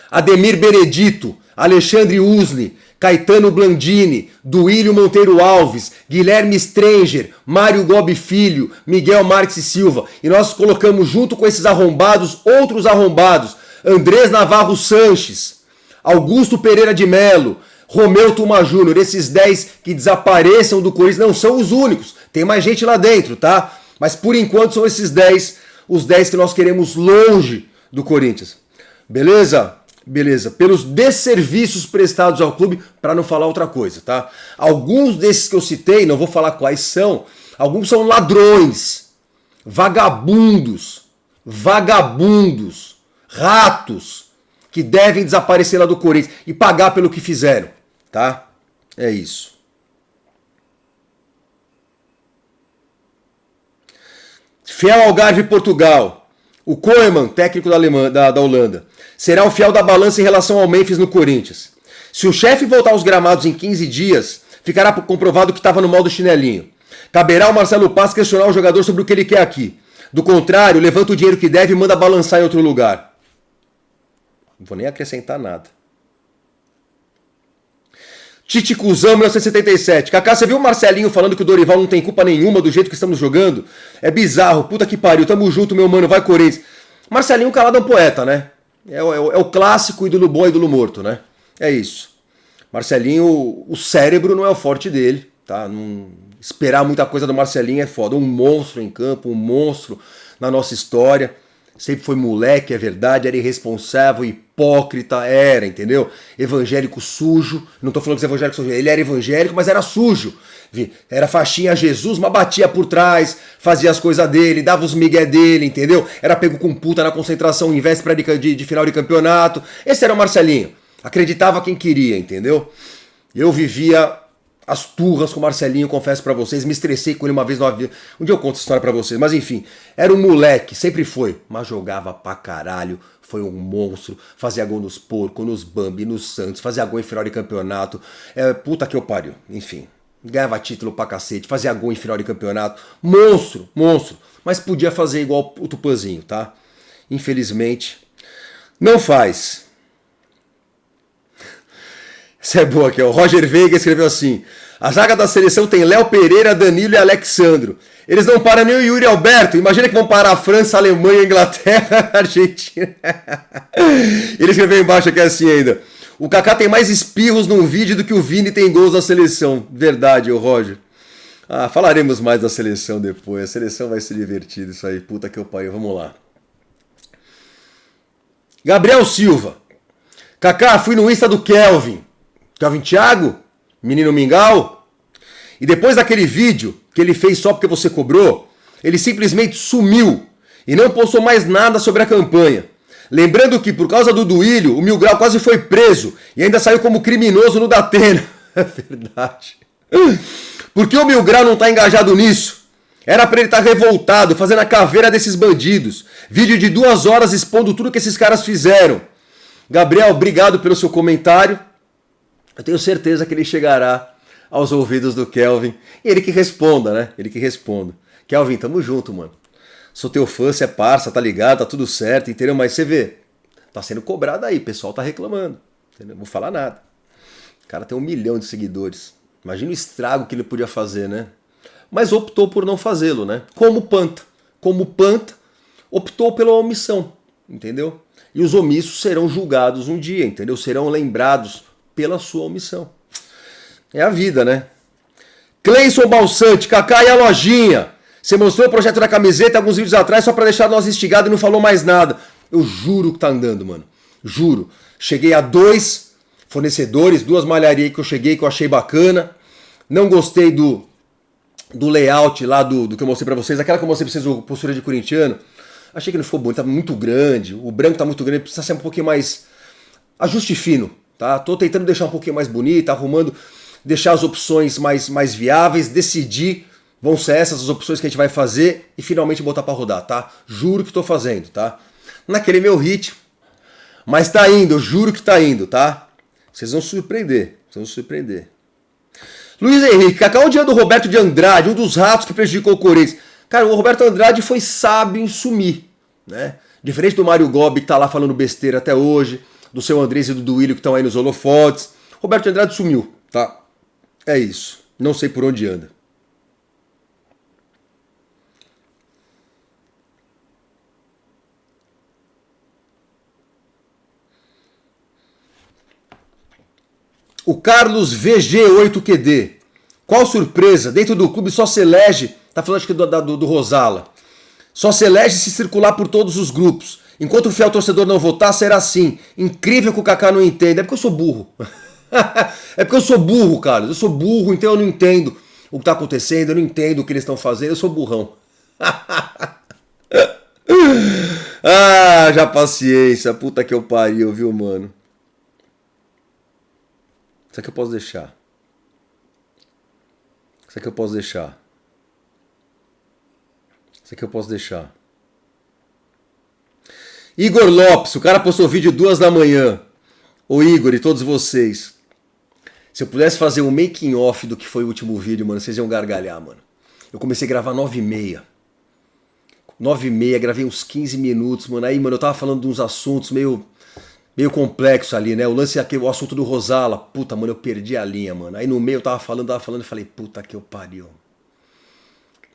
Ademir Benedito, Alexandre Usli, Caetano Blandini, Duílio Monteiro Alves, Guilherme Stranger, Mário Gobi Filho, Miguel Marques Silva. E nós colocamos junto com esses arrombados, outros arrombados. Andrés Navarro Sanches, Augusto Pereira de Melo, Romeu Tuma Júnior. Esses 10 que desapareçam do Corinthians não são os únicos. Tem mais gente lá dentro, tá? Mas por enquanto são esses 10, os 10 que nós queremos longe do Corinthians. Beleza? Beleza. Pelos desserviços prestados ao clube, para não falar outra coisa, tá? Alguns desses que eu citei, não vou falar quais são, alguns são ladrões, vagabundos, ratos, que devem desaparecer lá do Corinthians e pagar pelo que fizeram, tá? É isso. Fiel Algarve Portugal. O Koeman, técnico da Holanda, será o fiel da balança em relação ao Memphis no Corinthians. Se o chefe voltar aos gramados em 15 dias, ficará comprovado que estava no modo chinelinho. Caberá ao Marcelo Paz questionar o jogador sobre o que ele quer aqui. Do contrário, levanta o dinheiro que deve e manda balançar em outro lugar. Não vou nem acrescentar nada. Tite Cusão, 1977. Kaká, você viu o Marcelinho falando que o Dorival não tem culpa nenhuma do jeito que estamos jogando? É bizarro, puta que pariu, tamo junto, meu mano, vai Corinthians. Marcelinho calado é um poeta, né? É o clássico ídolo bom e ídolo morto, né? É isso. Marcelinho, o cérebro não é o forte dele, tá? Não esperar muita coisa do Marcelinho é foda. Um monstro em campo, um monstro na nossa história. Sempre foi moleque, é verdade, era irresponsável e hipócrita, era, entendeu? Evangélico sujo, não tô falando que os evangélicos são, ele era evangélico, mas era sujo. Era faixinha a Jesus, mas batia por trás, fazia as coisas dele, dava os migué dele, entendeu? Era pego com puta na concentração em véspera de final de campeonato. Esse era o Marcelinho. Acreditava quem queria, entendeu? Eu vivia as turras com o Marcelinho, confesso pra vocês, me estressei com ele uma vez na vida. Um dia eu conto essa história pra vocês, mas enfim, era um moleque, sempre foi, mas jogava pra caralho, foi um monstro, fazia gol nos porcos, nos Bambi, nos Santos, fazia gol em final de campeonato, puta que eu pariu, enfim, ganhava título pra cacete, fazia gol em final de campeonato, monstro, monstro, mas podia fazer igual o Tupanzinho, tá? Infelizmente, não faz. Isso é boa aqui, ó. O Roger Veiga escreveu assim: a zaga da seleção tem Léo Pereira, Danilo e Alexandro. Eles não param nem o Yuri Alberto. Imagina que vão parar a França, a Alemanha, a Inglaterra, a Argentina. Ele escreveu embaixo aqui assim ainda: o Kaká tem mais espirros num vídeo do que o Vini tem gols da seleção. Verdade, ô Roger. Ah, falaremos mais da seleção depois. A seleção vai ser divertida, isso aí. Puta que eu pariu. Vamos lá. Gabriel Silva: Kaká, fui no Insta do Kelvin Thiago, menino mingau, e depois daquele vídeo que ele fez só porque você cobrou, ele simplesmente sumiu e não postou mais nada sobre a campanha. Lembrando que por causa do Duílio, o Mil Grau quase foi preso e ainda saiu como criminoso no Datena. É verdade. Por que o Mil Grau não tá engajado nisso? Era pra ele estar revoltado, fazendo a caveira desses bandidos. Vídeo de 2 horas expondo tudo que esses caras fizeram. Gabriel, obrigado pelo seu comentário. Eu tenho certeza que ele chegará aos ouvidos do Kelvin. E ele que responda, né? Ele que responda. Kelvin, tamo junto, mano. Sou teu fã, você é parça, tá ligado? Tá tudo certo, entendeu? Mas você vê, tá sendo cobrado aí, o pessoal tá reclamando. Entendeu? Não vou falar nada. O cara tem 1 milhão de seguidores. Imagina o estrago que ele podia fazer, né? Mas optou por não fazê-lo, né? Como Panta. Como Panta, optou pela omissão, entendeu? E os omissos serão julgados um dia, entendeu? Serão lembrados pela sua omissão. É a vida, né? Cleison Balsante, Kaká e a lojinha. Você mostrou o projeto da camiseta alguns vídeos atrás só pra deixar nós instigados e não falou mais nada. Eu juro que tá andando, mano. Juro. Cheguei a 2 fornecedores, 2 malharias que eu cheguei, que eu achei bacana. Não gostei do layout lá do que eu mostrei pra vocês. Aquela que eu mostrei pra vocês, postura de corintiano. Achei que não ficou bom, tá muito grande. O branco tá muito grande, precisa ser um pouquinho mais... ajuste fino. Tá? Tô tentando deixar um pouquinho mais bonito, arrumando, deixar as opções mais viáveis, decidir, vão ser essas as opções que a gente vai fazer e finalmente botar pra rodar, tá? Juro que tô fazendo, tá? Naquele meu ritmo, mas tá indo, eu juro que tá indo, tá? Vocês vão se surpreender, Luiz Henrique, Kaká, o dia do Roberto de Andrade, um dos ratos que prejudicou o Corinthians. Cara, o Roberto Andrade foi sábio em sumir, né? Diferente do Mário Gobi que tá lá falando besteira até hoje, do seu Andrés e do Duílio que estão aí nos holofotes. Roberto Andrade sumiu, tá? É isso. Não sei por onde anda. O Carlos VG8QD. Qual surpresa? Dentro do clube só se elege, tá falando acho que do Rosala, só se elege se circular por todos os grupos. Enquanto o fiel torcedor não votar, será assim. Incrível que o Kaká não entenda. É porque eu sou burro. É porque eu sou burro, Carlos. Eu sou burro, então eu não entendo o que tá acontecendo, eu não entendo o que eles estão fazendo, eu sou burrão. Ah, já paciência, puta que eu pariu, viu, mano? Isso aqui eu posso deixar. Isso aqui eu posso deixar. Isso aqui eu posso deixar. Igor Lopes, o cara postou vídeo 2 da manhã. Ô Igor e todos vocês, se eu pudesse fazer um making off do que foi o último vídeo, mano, vocês iam gargalhar, mano. Eu comecei a gravar 9h30. 9h30, gravei uns 15 minutos, mano. Aí, mano, eu tava falando de uns assuntos meio complexos ali, né? O lance aqui, o assunto do Rosala. Puta, mano, eu perdi a linha, mano. Aí no meio eu tava falando e falei, puta que eu pariu.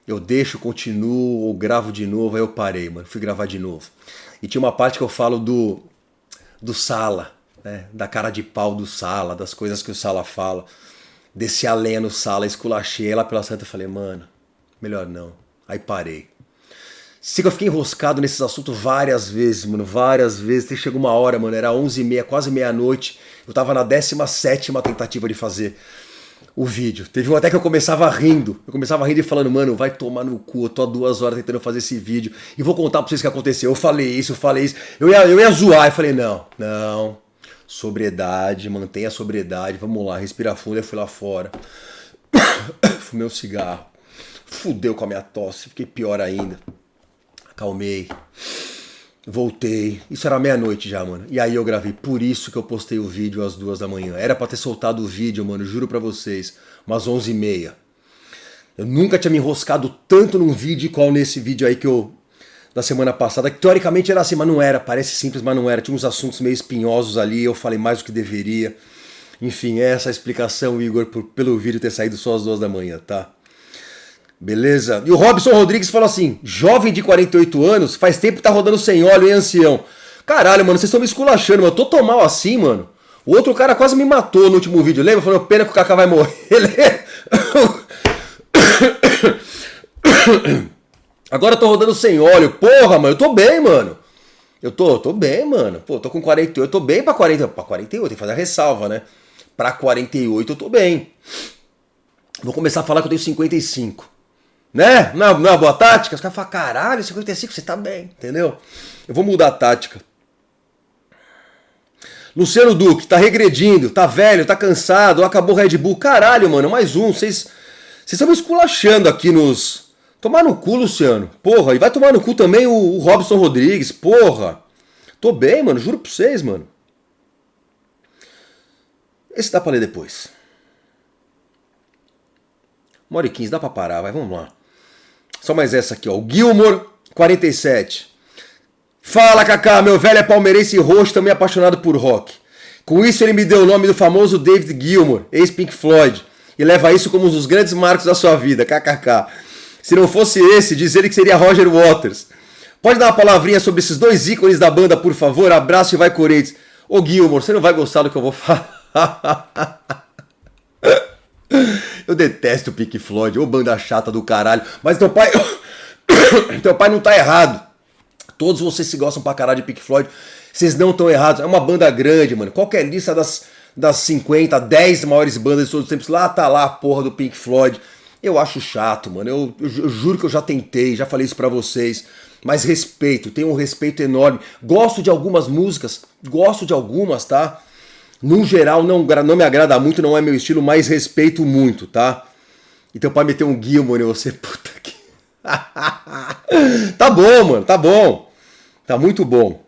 Eu deixo, continuo, ou gravo de novo, aí eu parei, mano. Fui gravar de novo. E tinha uma parte que eu falo do Sala, né? Da cara de pau do Sala, das coisas que o Sala fala. Desci a lenha no Sala, esculachei lá pela Santa e falei, mano, melhor não. Aí parei. Sei que eu fiquei enroscado nesses assuntos várias vezes, mano, várias vezes. Até chegou uma hora, mano, era 11h30, quase meia-noite. Eu tava na 17ª tentativa de fazer o vídeo. Teve um até que eu começava rindo. Eu começava rindo e falando, mano, vai tomar no cu, eu tô há 2 horas tentando fazer esse vídeo. E vou contar pra vocês o que aconteceu. Eu falei isso. Eu ia zoar. Eu falei, não. Sobriedade, mantenha a sobriedade. Vamos lá, respira fundo. Eu fui lá fora. Fumei um cigarro. Fudeu com a minha tosse. Fiquei pior ainda. Acalmei. Voltei. Isso era meia-noite já, mano. E aí eu gravei. Por isso que eu postei o vídeo às 2 da manhã. Era pra ter soltado o vídeo, mano. Juro pra vocês. Umas 11h30. Eu nunca tinha me enroscado tanto num vídeo igual nesse vídeo aí da semana passada. Que teoricamente era assim, mas não era. Parece simples, mas não era. Tinha uns assuntos meio espinhosos ali. Eu falei mais do que deveria. Enfim, é essa a explicação, Igor, pelo vídeo ter saído só às 2 da manhã, tá? Beleza? E o Robson Rodrigues falou assim, jovem de 48 anos, faz tempo que tá rodando sem óleo, hein, ancião? Caralho, mano, vocês estão me esculachando, mano. Eu tô tão mal assim, mano. O outro cara quase me matou no último vídeo, lembra? Falou, pena que o Kaká vai morrer. Agora eu tô rodando sem óleo. Porra, mano, eu tô bem, mano. Eu tô bem, mano. Pô, tô com 48, eu tô bem pra 40. Pra 48, tem que fazer a ressalva, né? Pra 48 eu tô bem. Vou começar a falar que eu tenho 55. Né? Não é uma boa tática? Os caras falam, caralho, 55 você tá bem, entendeu? Eu vou mudar a tática. Luciano Duque, tá regredindo, tá velho, tá cansado, acabou o Red Bull. Caralho, mano, mais um. Vocês estão me esculachando aqui nos... Tomar no cu, Luciano. Porra, e vai tomar no cu também o Robson Rodrigues. Porra. Tô bem, mano, juro pra vocês, mano. Esse dá pra ler depois. 1h15, dá pra parar, vai, vamos lá. Só mais essa aqui, ó. O Gilmore, 47. Fala, Kaká, meu velho é palmeirense roxo, também apaixonado por rock. Com isso ele me deu o nome do famoso David Gilmour, ex-Pink Floyd, e leva isso como um dos grandes marcos da sua vida, kkk. Se não fosse esse, diz ele que seria Roger Waters. Pode dar uma palavrinha sobre esses dois ícones da banda, por favor? Abraço e vai Corinthians. Ô Gilmour, você não vai gostar do que eu vou falar. Eu detesto o Pink Floyd, ô banda chata do caralho. Mas teu pai não tá errado. Todos vocês que gostam pra caralho de Pink Floyd, vocês não estão errados. É uma banda grande, mano. Qualquer lista das 50, 10 maiores bandas de todos os tempos, lá tá lá a porra do Pink Floyd. Eu acho chato, mano. Eu juro que eu já tentei, já falei isso pra vocês. Mas respeito, tenho um respeito enorme. Gosto de algumas músicas, tá? No geral, não me agrada muito, não é meu estilo, mas respeito muito, tá? E teu pai meteu um Gilmour em você, puta que... Tá bom, mano, tá bom. Tá muito bom.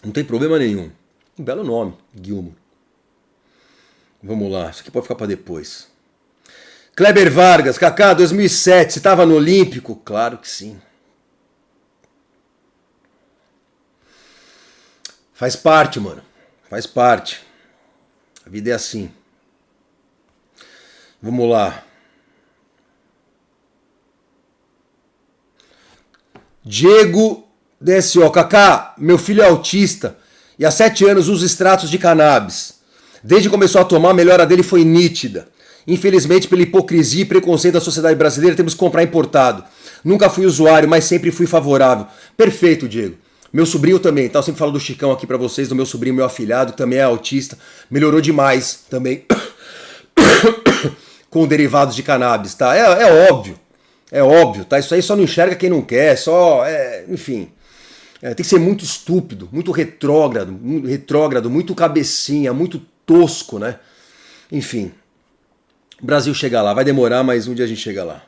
Não tem problema nenhum. Um belo nome, Gilmour. Vamos lá, isso aqui pode ficar pra depois. Kleber Vargas, Kaká, 2007, você tava no Olímpico? Claro que sim. Faz parte, mano. Faz parte. A vida é assim. Vamos lá. Diego DSO. Kaká, meu filho é autista e há 7 anos usa extratos de cannabis. Desde que começou a tomar, a melhora dele foi nítida. Infelizmente, pela hipocrisia e preconceito da sociedade brasileira, temos que comprar importado. Nunca fui usuário, mas sempre fui favorável. Perfeito, Diego. Meu sobrinho também, tá? Eu sempre falo do Chicão aqui pra vocês, do meu sobrinho, meu afilhado, que também é autista. Melhorou demais também com derivados de cannabis, tá? É óbvio, tá? Isso aí só não enxerga quem não quer, enfim. Tem que ser muito estúpido, muito retrógrado, muito cabecinha, muito tosco, né? Enfim. O Brasil chega lá, vai demorar, mas um dia a gente chega lá.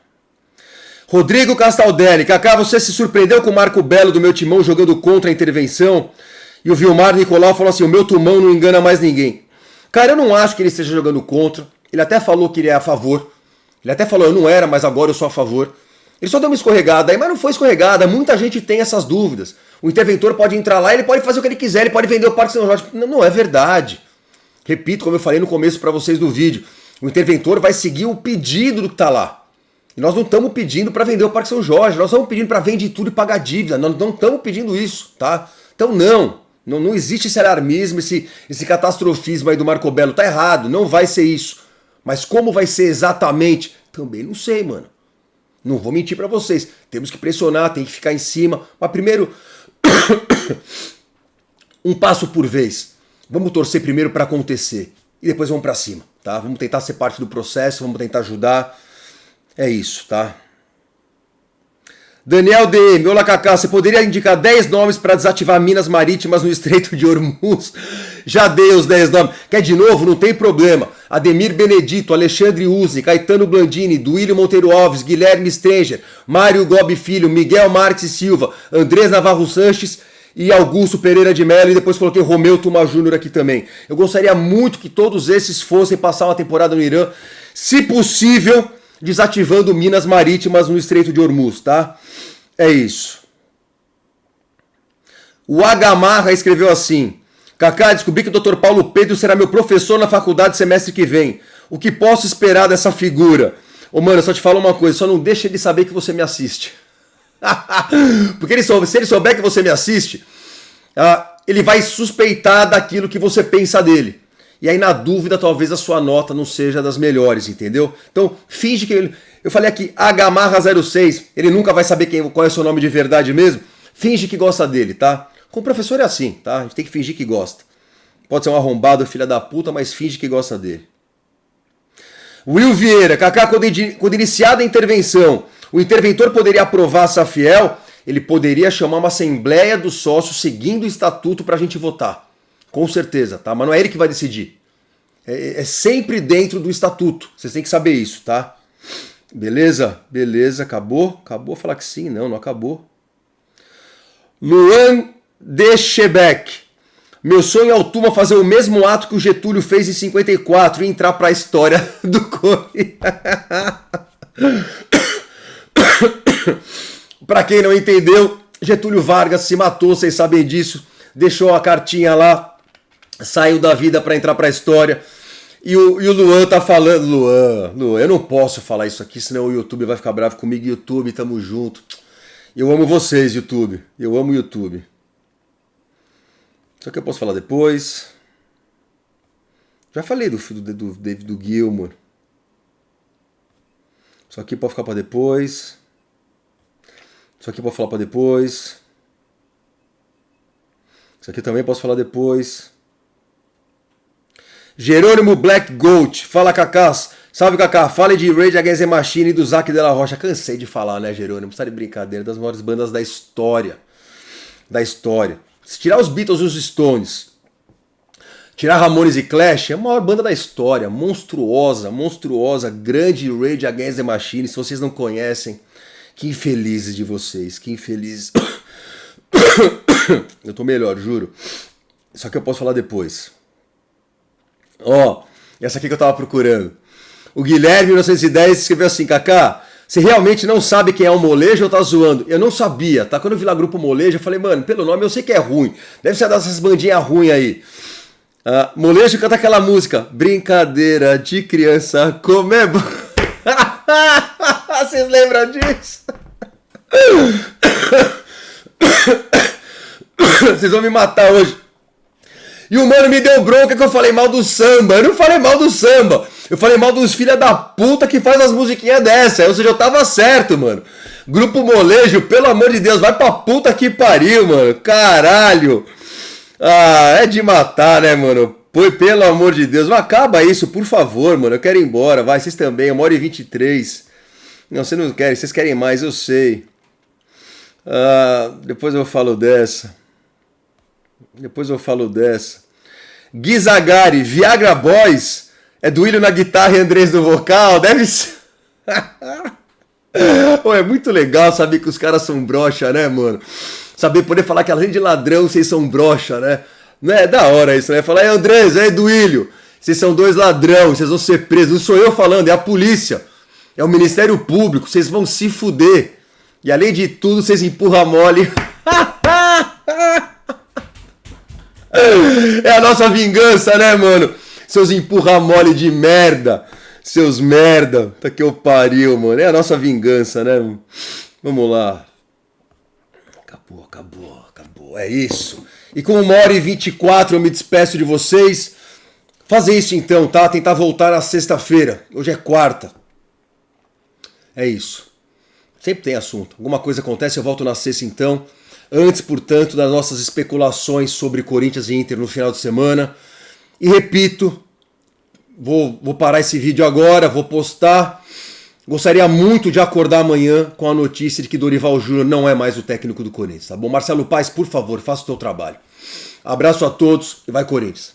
Rodrigo Castaldelli, Kaká, você se surpreendeu com o Marco Belo do meu timão jogando contra a intervenção? E o Vilmar Nicolau falou assim, o meu timão não engana mais ninguém. Cara, eu não acho que ele esteja jogando contra. Ele até falou que ele é a favor. Ele até falou, eu não era, mas agora eu sou a favor. Ele só deu uma escorregada aí, mas não foi escorregada. Muita gente tem essas dúvidas. O interventor pode entrar lá, ele pode fazer o que ele quiser, ele pode vender o Parque São Jorge. Não é verdade. Repito, como eu falei no começo para vocês do vídeo. O interventor vai seguir o pedido do que está lá. E nós não estamos pedindo para vender o Parque São Jorge, nós estamos pedindo para vender tudo e pagar dívida. Nós não estamos pedindo isso, tá? Então não existe esse alarmismo, esse catastrofismo aí do Marco Belo. Tá errado, não vai ser isso. Mas como vai ser exatamente? Também não sei, mano. Não vou mentir para vocês. Temos que pressionar, tem que ficar em cima. Mas primeiro, um passo por vez. Vamos torcer primeiro para acontecer. E depois vamos para cima, tá? Vamos tentar ser parte do processo, vamos tentar ajudar. É isso, tá? Daniel DM, olá Kaká, você poderia indicar 10 nomes para desativar minas marítimas no Estreito de Hormuz? Já dei os 10 nomes. Quer de novo? Não tem problema. Ademir Benedito, Alexandre Uzi, Caetano Blandini, Duílio Monteiro Alves, Guilherme Stenger, Mário Gobi Filho, Miguel Marques Silva, Andrés Navarro Sanches e Augusto Pereira de Mello, e depois coloquei Romeu Tuma Júnior aqui também. Eu gostaria muito que todos esses fossem passar uma temporada no Irã, se possível, desativando minas marítimas no Estreito de Hormuz, tá? É isso. O Agamarra escreveu assim: Kaká, descobri que o Dr. Paulo Pedro será meu professor na faculdade semestre que vem. O que posso esperar dessa figura? Ô mano, eu só te falo uma coisa, só não deixa ele saber que você me assiste. Porque se ele souber que você me assiste, ele vai suspeitar daquilo que você pensa dele. E aí, na dúvida, talvez a sua nota não seja das melhores, entendeu? Então, finge que ele... Eu falei aqui, Hmarra06, ele nunca vai saber qual é o seu nome de verdade mesmo. Finge que gosta dele, tá? Com o professor é assim, tá? A gente tem que fingir que gosta. Pode ser um arrombado, filha da puta, mas finge que gosta dele. Will Vieira, Kaká, quando iniciada a intervenção, o interventor poderia aprovar a Safiel, ele poderia chamar uma assembleia dos sócios seguindo o estatuto pra gente votar. Com certeza, tá? Mas não é ele que vai decidir. É sempre dentro do estatuto. Vocês têm que saber isso, tá? Beleza? Beleza, acabou? Acabou falar que sim? Não, não acabou. Luan Dechebeck. Meu sonho é o Tuma fazer o mesmo ato que o Getúlio fez em 54 e entrar pra história do Corinthians. Pra quem não entendeu, Getúlio Vargas se matou, vocês sabem disso. Deixou a cartinha lá. Saiu da vida pra entrar pra história. E o Luan tá falando... Luan, eu não posso falar isso aqui, senão o YouTube vai ficar bravo comigo. YouTube, tamo junto. Eu amo vocês, YouTube. Eu amo o YouTube. Só que eu posso falar depois. Já falei do David do Gilmour. Isso aqui pode ficar pra depois. Isso aqui pode falar pra depois. Isso aqui também posso falar depois. Jerônimo Black Goat, fala Cacás, salve Kaká, fale de Rage Against the Machine e do Zac de la Rocha. Cansei de falar, né, Jerônimo? Tá de brincadeira, das maiores bandas da história. Da história. Se tirar os Beatles e os Stones, tirar Ramones e Clash, é a maior banda da história. Monstruosa, monstruosa, grande Rage Against the Machine. Se vocês não conhecem, que infelizes de vocês, que infelizes. Eu tô melhor, juro. Só que eu posso falar depois. Ó, essa aqui que eu tava procurando. O Guilherme 1910 escreveu assim: Kaká, você realmente não sabe quem é o Molejo ou tá zoando? Eu não sabia, tá? Quando eu vi lá Grupo Molejo, eu falei, mano, pelo nome eu sei que é ruim. Deve ser dessas bandinhas ruins aí. Molejo canta aquela música, Brincadeira de Criança, como é bom. Vocês lembram disso? Vocês vão me matar hoje. E o mano me deu bronca que eu falei mal do samba. Eu não falei mal do samba. Eu falei mal dos filha da puta que faz as musiquinhas dessa. Ou seja, eu tava certo, mano. Grupo Molejo, pelo amor de Deus, vai pra puta que pariu, mano. Caralho. É de matar, né, mano? Pô, pelo amor de Deus. Acaba isso, por favor, mano. Eu quero ir embora. Vai, vocês também. 1h23. Não, vocês não querem. Vocês querem mais, eu sei. Depois eu falo dessa. Guizagari, Viagra Boys. É Duílio na guitarra e Andrés no vocal. Deve ser. É muito legal saber que os caras são broxa, né, mano? Saber poder falar que além de ladrão, vocês são broxa, né? Não é da hora isso, né? Falar, Andrés, Duílio, vocês são dois ladrões, vocês vão ser presos. Não sou eu falando, é a polícia. É o Ministério Público, vocês vão se fuder. E além de tudo, vocês empurram mole. É a nossa vingança, né, mano? Seus empurra mole de merda. Seus merda. Tá que eu pariu, mano. É a nossa vingança, né? Vamos lá. Acabou. É isso. E com 1h24 eu me despeço de vocês. Fazer isso então, tá? Tentar voltar na sexta-feira. Hoje é quarta. É isso. Sempre tem assunto. Alguma coisa acontece, eu volto na sexta então. Antes, portanto, das nossas especulações sobre Corinthians e Inter no final de semana. E repito, vou parar esse vídeo agora, vou postar. Gostaria muito de acordar amanhã com a notícia de que Dorival Júnior não é mais o técnico do Corinthians, tá bom? Marcelo Paes, por favor, faça o teu trabalho. Abraço a todos e vai Corinthians.